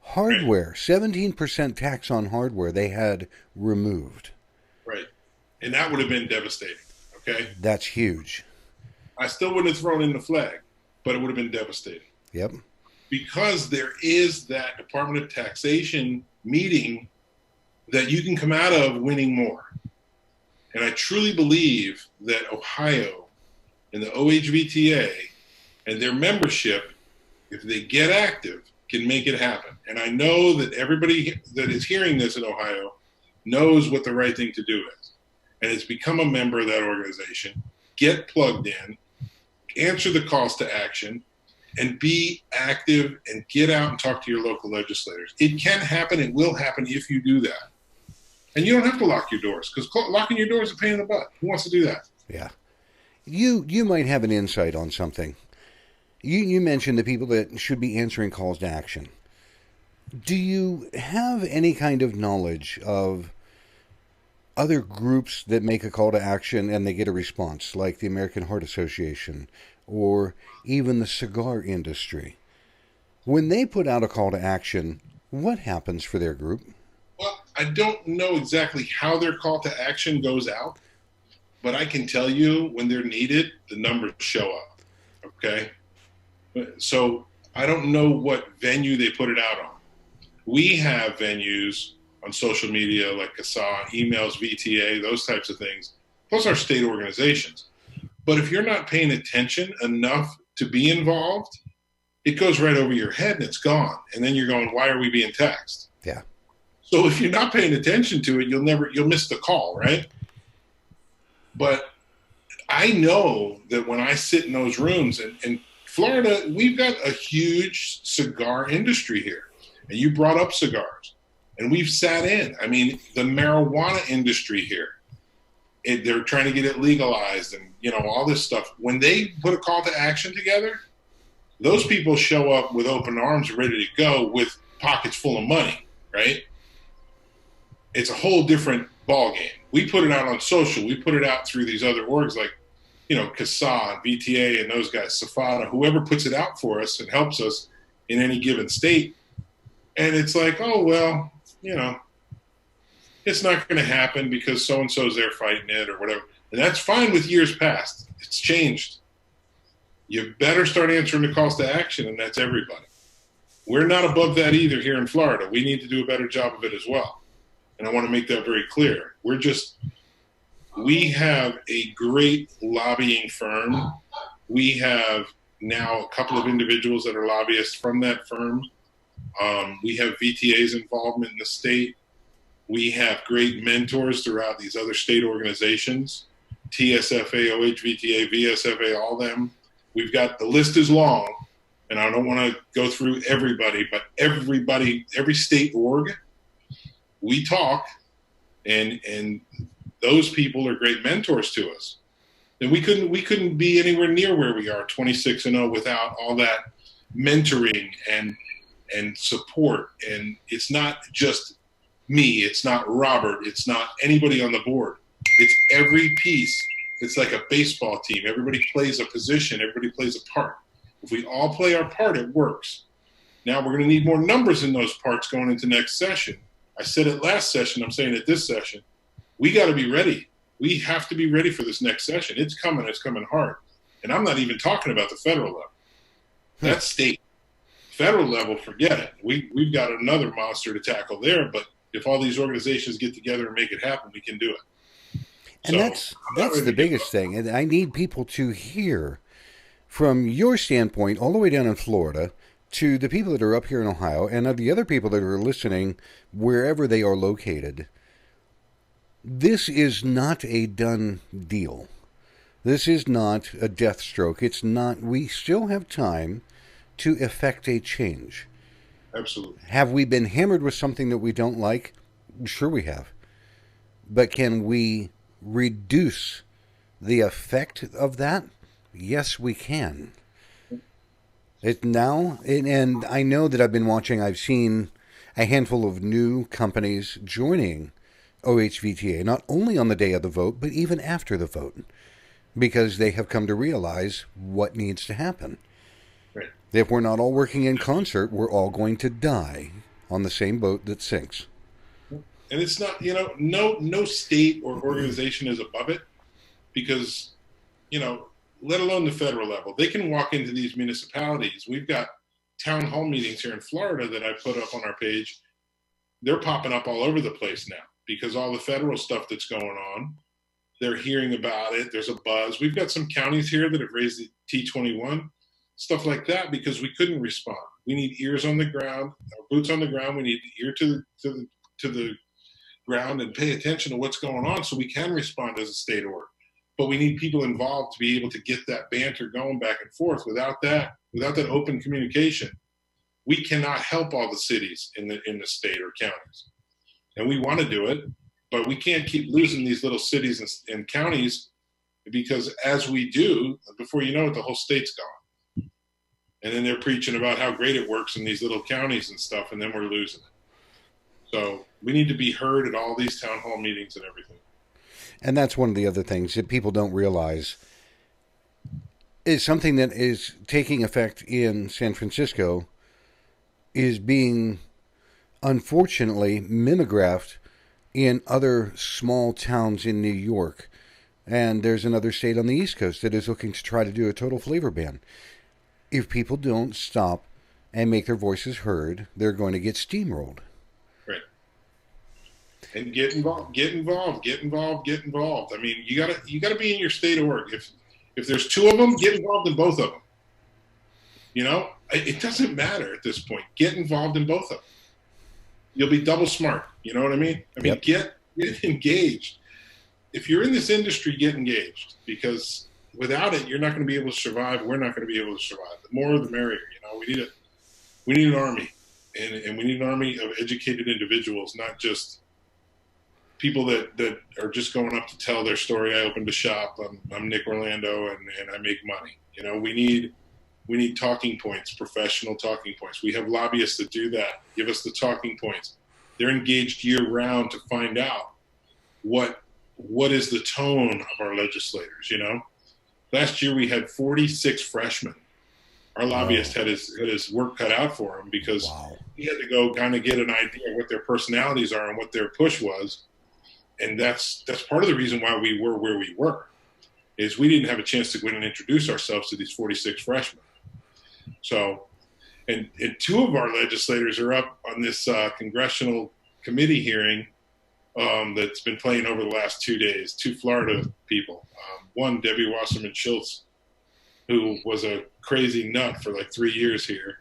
Hardware, 17% tax on hardware they had removed. Right. And that would have been devastating, okay? That's huge. I still wouldn't have thrown in the flag, but it would have been devastating. Yep. Because there is that Department of Taxation meeting that you can come out of winning more. And I truly believe that Ohio and the OHVTA and their membership, if they get active, can make it happen. And I know that everybody that is hearing this in Ohio knows what the right thing to do is. And it's become a member of that organization, get plugged in, answer the calls to action, and be active and get out and talk to your local legislators. It can happen. It will happen if you do that. And you don't have to lock your doors, because locking your doors is a pain in the butt. Who wants to do that? Yeah. You might have an insight on something. You mentioned the people that should be answering calls to action. Do you have any kind of knowledge of other groups that make a call to action and they get a response, like the American Heart Association or even the cigar industry? When they put out a call to action, what happens for their group? Well, I don't know exactly how their call to action goes out, but I can tell you when they're needed, the numbers show up, okay? So I don't know what venue they put it out on. We have venues on social media like CASA, emails, VTA, those types of things, plus our state organizations. But if you're not paying attention enough to be involved, it goes right over your head and it's gone. And then you're going, why are we being taxed? Yeah. So if you're not paying attention to it, you'll miss the call, right? But I know that when I sit in those rooms, and Florida, we've got a huge cigar industry here. And you brought up cigars. And we've sat in. I mean, the marijuana industry here, they're trying to get it legalized and, all this stuff. When they put a call to action together, those people show up with open arms ready to go with pockets full of money, right? It's a whole different ballgame. We put it out on social. We put it out through these other orgs like, CASA and VTA and those guys, Safada, whoever puts it out for us and helps us in any given state. And it's like, oh, well, it's not going to happen because so-and-so's there fighting it or whatever. And that's fine with years past. It's changed. You better start answering the calls to action, and that's everybody. We're not above that either here in Florida. We need to do a better job of it as well. And I want to make that very clear. We have a great lobbying firm. We have now a couple of individuals that are lobbyists from that firm We have VTA's involvement in the state. We have great mentors throughout these other state organizations, TSFA, OHVTA, VSFA, all them. We've got, the list is long, and I don't want to go through everybody, but every state org, we talk, and those people are great mentors to us. And we couldn't be anywhere near where we are, 26-0, without all that mentoring and support. And it's not just me, it's not Robert, it's not anybody on the board. It's every piece. It's like a baseball team. Everybody plays a position, everybody plays a part. If we all play our part, it works. Now we're going to need more numbers in those parts going into next session. I said it last session, I'm saying it this session. We got to be ready. We have to be ready for this next session. It's coming hard. And I'm not even talking about the federal level. That's state. Federal level, forget it. We've got another monster to tackle there, but if all these organizations get together and make it happen, we can do it. And that's the biggest thing. And I need people to hear from your standpoint all the way down in Florida to the people that are up here in Ohio and of the other people that are listening wherever they are located. This is not a done deal. This is not a death stroke. It's not. We still have time to effect a change. Absolutely. Have we been hammered with something that we don't like? Sure we have. But can we reduce the effect of that? Yes, we can. It now, and I know that I've seen a handful of new companies joining OHVTA, not only on the day of the vote, but even after the vote, because they have come to realize what needs to happen. Right. If we're not all working in concert, we're all going to die on the same boat that sinks. And it's not, no state or organization is above it, because, let alone the federal level. They can walk into these municipalities. We've got town hall meetings here in Florida that I put up on our page. They're popping up all over the place now because all the federal stuff that's going on, they're hearing about it. There's a buzz. We've got some counties here that have raised the T21, stuff like that, because we couldn't respond. We need ears on the ground, boots on the ground. We need ear to the ground and pay attention to what's going on so we can respond as a state org. But we need people involved to be able to get that banter going back and forth. Without that open communication, we cannot help all the cities in the state or counties. And we want to do it, but we can't keep losing these little cities and counties, because as we do, before you know it, the whole state's gone. And then they're preaching about how great it works in these little counties and stuff, and then we're losing it. So we need to be heard at all these town hall meetings and everything. And that's one of the other things that people don't realize is something that is taking effect in San Francisco is being, unfortunately, mimeographed in other small towns in New York. And there's another state on the East Coast that is looking to try to do a total flavor ban. If people don't stop and make their voices heard, they're going to get steamrolled. Right. And get involved. I mean, you gotta be in your state org. If there's two of them, get involved in both of them. It doesn't matter at this point. Get involved in both of them. You'll be double smart. You know what I mean? I mean, Yep. Get engaged. If you're in this industry, get engaged, because without it, you're not going to be able to survive. We're not going to be able to survive. The more, the merrier. We need an army, and we need an army of educated individuals, not just people that are just going up to tell their story. I opened a shop. I'm Nick Orlando, and I make money. We need talking points, professional talking points. We have lobbyists that do that. Give us the talking points. They're engaged year round to find out what is the tone of our legislators. Last year we had 46 freshmen. Our lobbyist had his work cut out for him, because he had to go kind of get an idea of what their personalities are and what their push was. And that's part of the reason why we were where we were, is we didn't have a chance to go in and introduce ourselves to these 46 freshmen. So, and two of our legislators are up on this congressional committee hearing that's been playing over the last 2 days, two Florida people. One, Debbie Wasserman Schultz, who was a crazy nut for like 3 years here.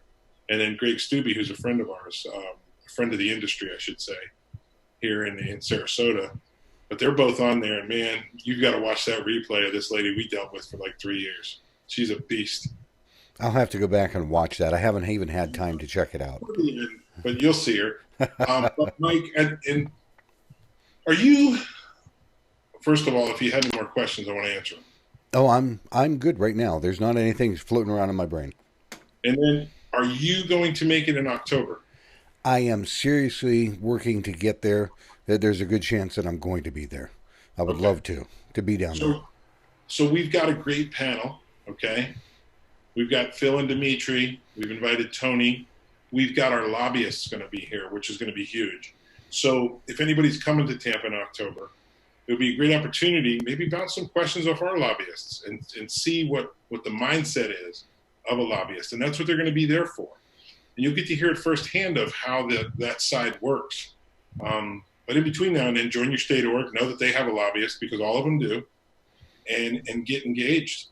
and then Greg Stubbe, who's a friend of ours, a friend of the industry, I should say, here in Sarasota. But they're both on there, and man, you've got to watch that replay of this lady we dealt with for like 3 years. She's a beast. I'll have to go back and watch that. I haven't even had time to check it out. But you'll see her. But Mike, and are you? First of all, if you have any more questions, I want to answer them. Oh, I'm good right now. There's not anything floating around in my brain. And then, are you going to make it in October? I am seriously working to get there. There's a good chance that I'm going to be there. I would love to be down there. So we've got a great panel, okay? We've got Phil and Dimitri. We've invited Tony. We've got our lobbyists going to be here, which is going to be huge. So if anybody's coming to Tampa in October, it would be a great opportunity, maybe bounce some questions off our lobbyists and see what the mindset is of a lobbyist. And that's what they're going to be there for. And you'll get to hear it firsthand of how that side works. But in between now and then, join your state org, know that they have a lobbyist, because all of them do, and get engaged.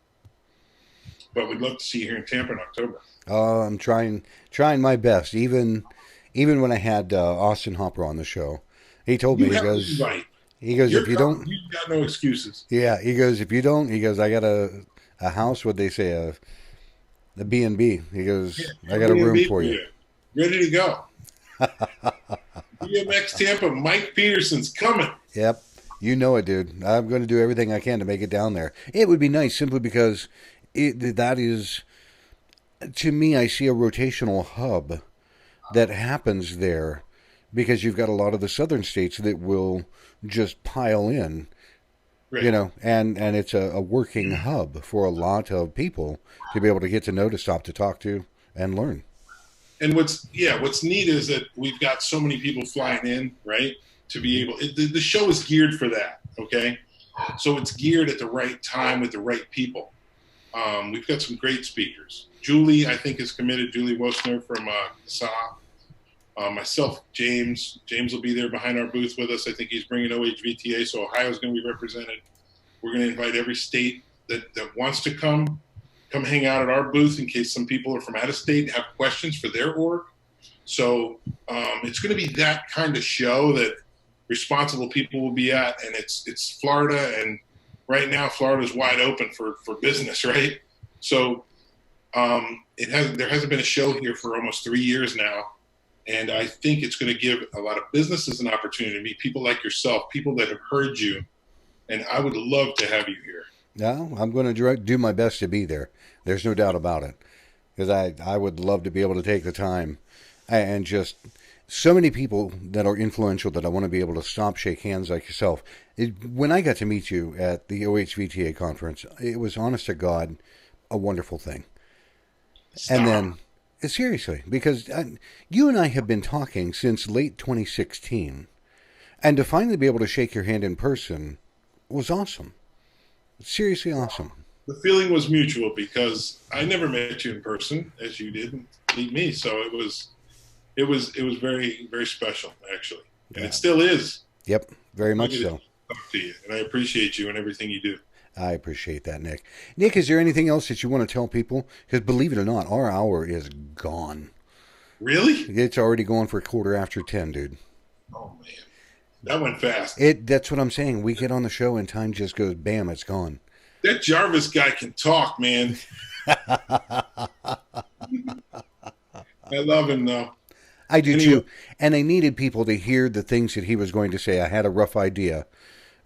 But we'd love to see you here in Tampa in October. I'm trying my best. Even when I had Austin Hopper on the show, he told me, he goes, if you don't, you've got no excuses. Yeah, he goes, if you don't, he goes, I got a house. What'd they say? A B&B. He goes, I got a room for you. Ready to go. BMX Tampa, Mike Peterson's coming. Yep. You know it, dude. I'm going to do everything I can to make it down there. It would be nice simply because that is, to me, I see a rotational hub that happens there, because you've got a lot of the southern states that will just pile in, right. And it's a working hub for a lot of people to be able to get to know, to stop, to talk to, and learn. And what's neat is that we've got so many people flying in, right, to be able. The show is geared for that, okay? So it's geared at the right time with the right people. We've got some great speakers. Julie, I think, is committed. Julie Wosner from SA. Myself, James. James will be there behind our booth with us. I think he's bringing OHVTA, so Ohio's going to be represented. We're going to invite every state that wants to come hang out at our booth in case some people are from out of state and have questions for their org. So it's going to be that kind of show that responsible people will be at, and it's Florida, and right now Florida's wide open for business, right? So there hasn't been a show here for almost 3 years now, and I think it's going to give a lot of businesses an opportunity to meet people like yourself, people that have heard you, and I would love to have you here. Yeah, I'm going to do my best to be there. There's no doubt about it, because I would love to be able to take the time, and just so many people that are influential that I want to be able to stop, shake hands like yourself. When I got to meet you at the OHVTA conference, it was, honest to God, a wonderful thing. Stop. And then, seriously, because you and I have been talking since late 2016, and to finally be able to shake your hand in person was awesome. Seriously awesome. The feeling was mutual, because I never met you in person, as you didn't meet me. So it was very, very special, actually, and it still is. Yep, very much so. Talk to you, and I appreciate you and everything you do. I appreciate that, Nick. Nick, is there anything else that you want to tell people? Because believe it or not, our hour is gone. Really? It's already going for 10:15, dude. Oh man, that went fast. That's what I'm saying. We get on the show and time just goes bam, it's gone. That Jarvis guy can talk, man. I love him, though. I do too. And I needed people to hear the things that he was going to say. I had a rough idea,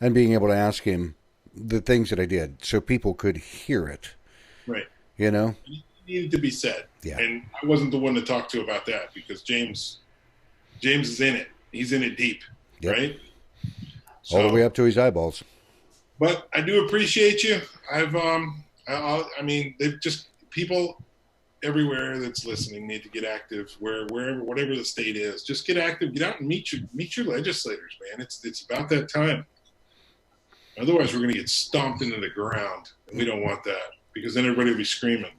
and being able to ask him the things that I did so people could hear it. Right. You know? It needed to be said. Yeah. And I wasn't the one to talk to about that, because James is in it. He's in it deep. Yep. Right? So, all the way up to his eyeballs. But I do appreciate you. They've just, people everywhere that's listening need to get active, wherever, whatever the state is. Just get active, get out and meet your legislators, man. It's about that time. Otherwise, we're going to get stomped into the ground, and we don't want that, because then everybody will be screaming.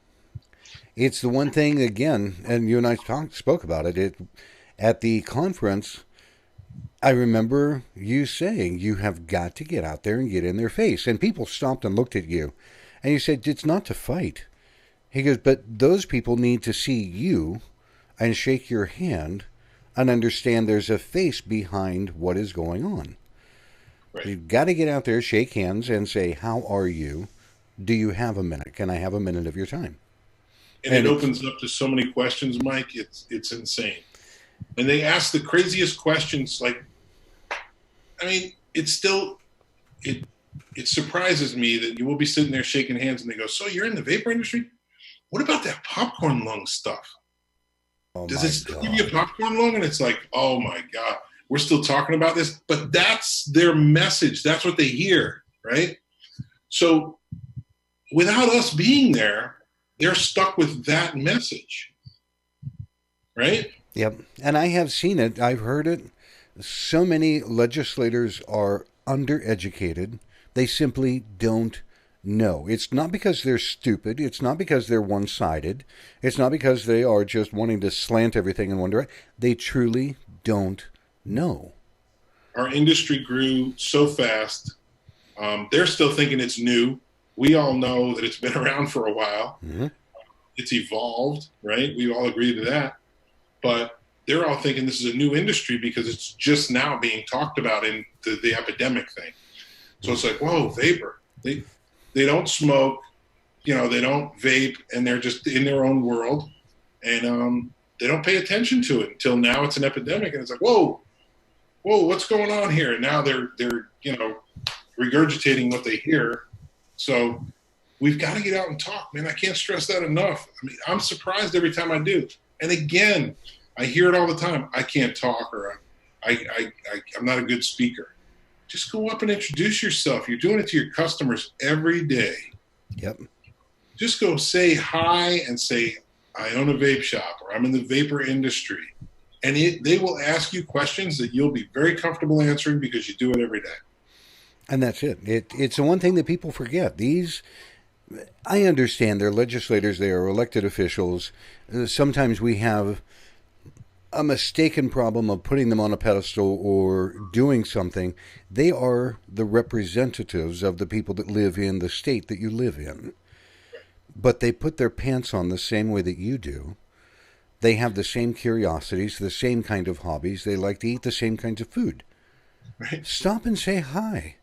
It's the one thing, again, and you and I spoke about it at the conference. I remember you saying you have got to get out there and get in their face. And people stopped and looked at you. And you said, it's not to fight. He goes, but those people need to see you and shake your hand and understand there's a face behind what is going on. Right. You've got to get out there, shake hands, and say, how are you? Do you have a minute? Can I have a minute of your time? And it opens up to so many questions, Mike. It's insane. And they ask the craziest questions. Like, I mean, it surprises me that you will be sitting there shaking hands and they go, so you're in the vapor industry? What about that popcorn lung stuff? Does it still give you a popcorn lung? And it's like, oh my God, we're still talking about this. But that's their message. That's what they hear, right? So without us being there, they're stuck with that message, right? Yep. And I have seen it. I've heard it. So many legislators are undereducated. They simply don't know. It's not because they're stupid. It's not because they're one-sided. It's not because they are just wanting to slant everything in one direction. They truly don't know. Our industry grew so fast. They're still thinking it's new. We all know that it's been around for a while. Mm-hmm. It's evolved, right? We all agree to that. But they're all thinking this is a new industry because it's just now being talked about in the epidemic thing. So it's like, whoa, vapor. They don't smoke, they don't vape, and they're just in their own world. And they don't pay attention to it until now it's an epidemic. And it's like, whoa, what's going on here? And now they're regurgitating what they hear. So we've got to get out and talk, man. I can't stress that enough. I mean, I'm surprised every time I do. And again, I hear it all the time. I can't talk, or I'm not a good speaker. Just go up and introduce yourself. You're doing it to your customers every day. Yep. Just go say hi and say, I own a vape shop, or I'm in the vapor industry. And they will ask you questions that you'll be very comfortable answering because you do it every day. And that's it. It's the one thing that people forget. I understand they're legislators, they are elected officials. Sometimes we have a mistaken problem of putting them on a pedestal or doing something. They are the representatives of the people that live in the state that you live in. But they put their pants on the same way that you do. They have the same curiosities, the same kind of hobbies. They like to eat the same kinds of food. Right. Stop and say hi.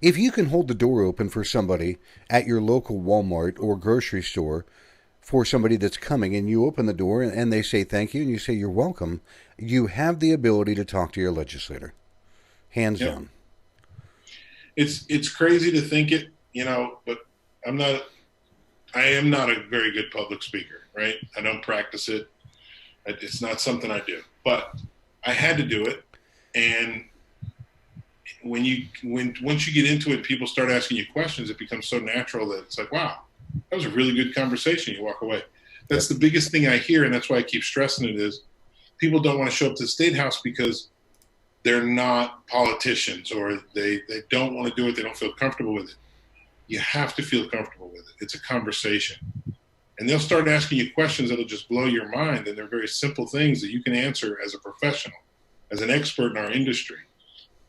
If you can hold the door open for somebody at your local Walmart or grocery store for somebody that's coming, and you open the door and they say thank you and you say you're welcome, you have the ability to talk to your legislator. Hands down. It's crazy to think it, but I am not a very good public speaker, right? I don't practice it. It's not something I do, but I had to do it. And once you get into it, people start asking you questions, it becomes so natural that it's like, wow, that was a really good conversation. You walk away. That's the biggest thing I hear, and that's why I keep stressing it, is people don't want to show up to the State House because they're not politicians, or they don't want to do it. They don't feel comfortable with it. You have to feel comfortable with it. It's a conversation. And they'll start asking you questions that'll just blow your mind, and they're very simple things that you can answer as a professional, as an expert in our industry,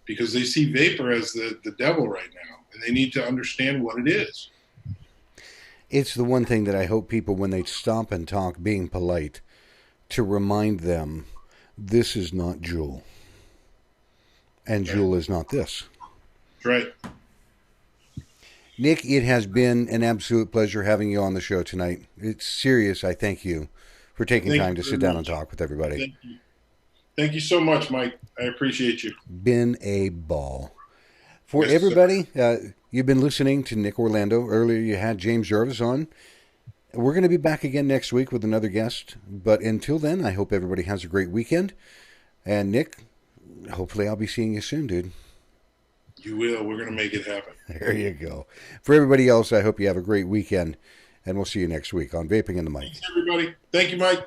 because they see vapor as the devil right now, and they need to understand what it is. It's the one thing that I hope people, when they stop and talk, being polite, to remind them, this is not Juul. And Juul is not this. That's right. Nick, it has been an absolute pleasure having you on the show tonight. It's serious. I thank you for taking time to sit down and talk with everybody. Thank you. Thank you so much, Mike. I appreciate you. Been a ball. For everybody, you've been listening to Nick Orlando. Earlier you had James Jarvis on. We're going to be back again next week with another guest. But until then, I hope everybody has a great weekend. And Nick, hopefully I'll be seeing you soon, dude. You will. We're going to make it happen. There you go. For everybody else, I hope you have a great weekend. And we'll see you next week on Vaping and the Mic. Thanks, everybody. Thank you, Mike.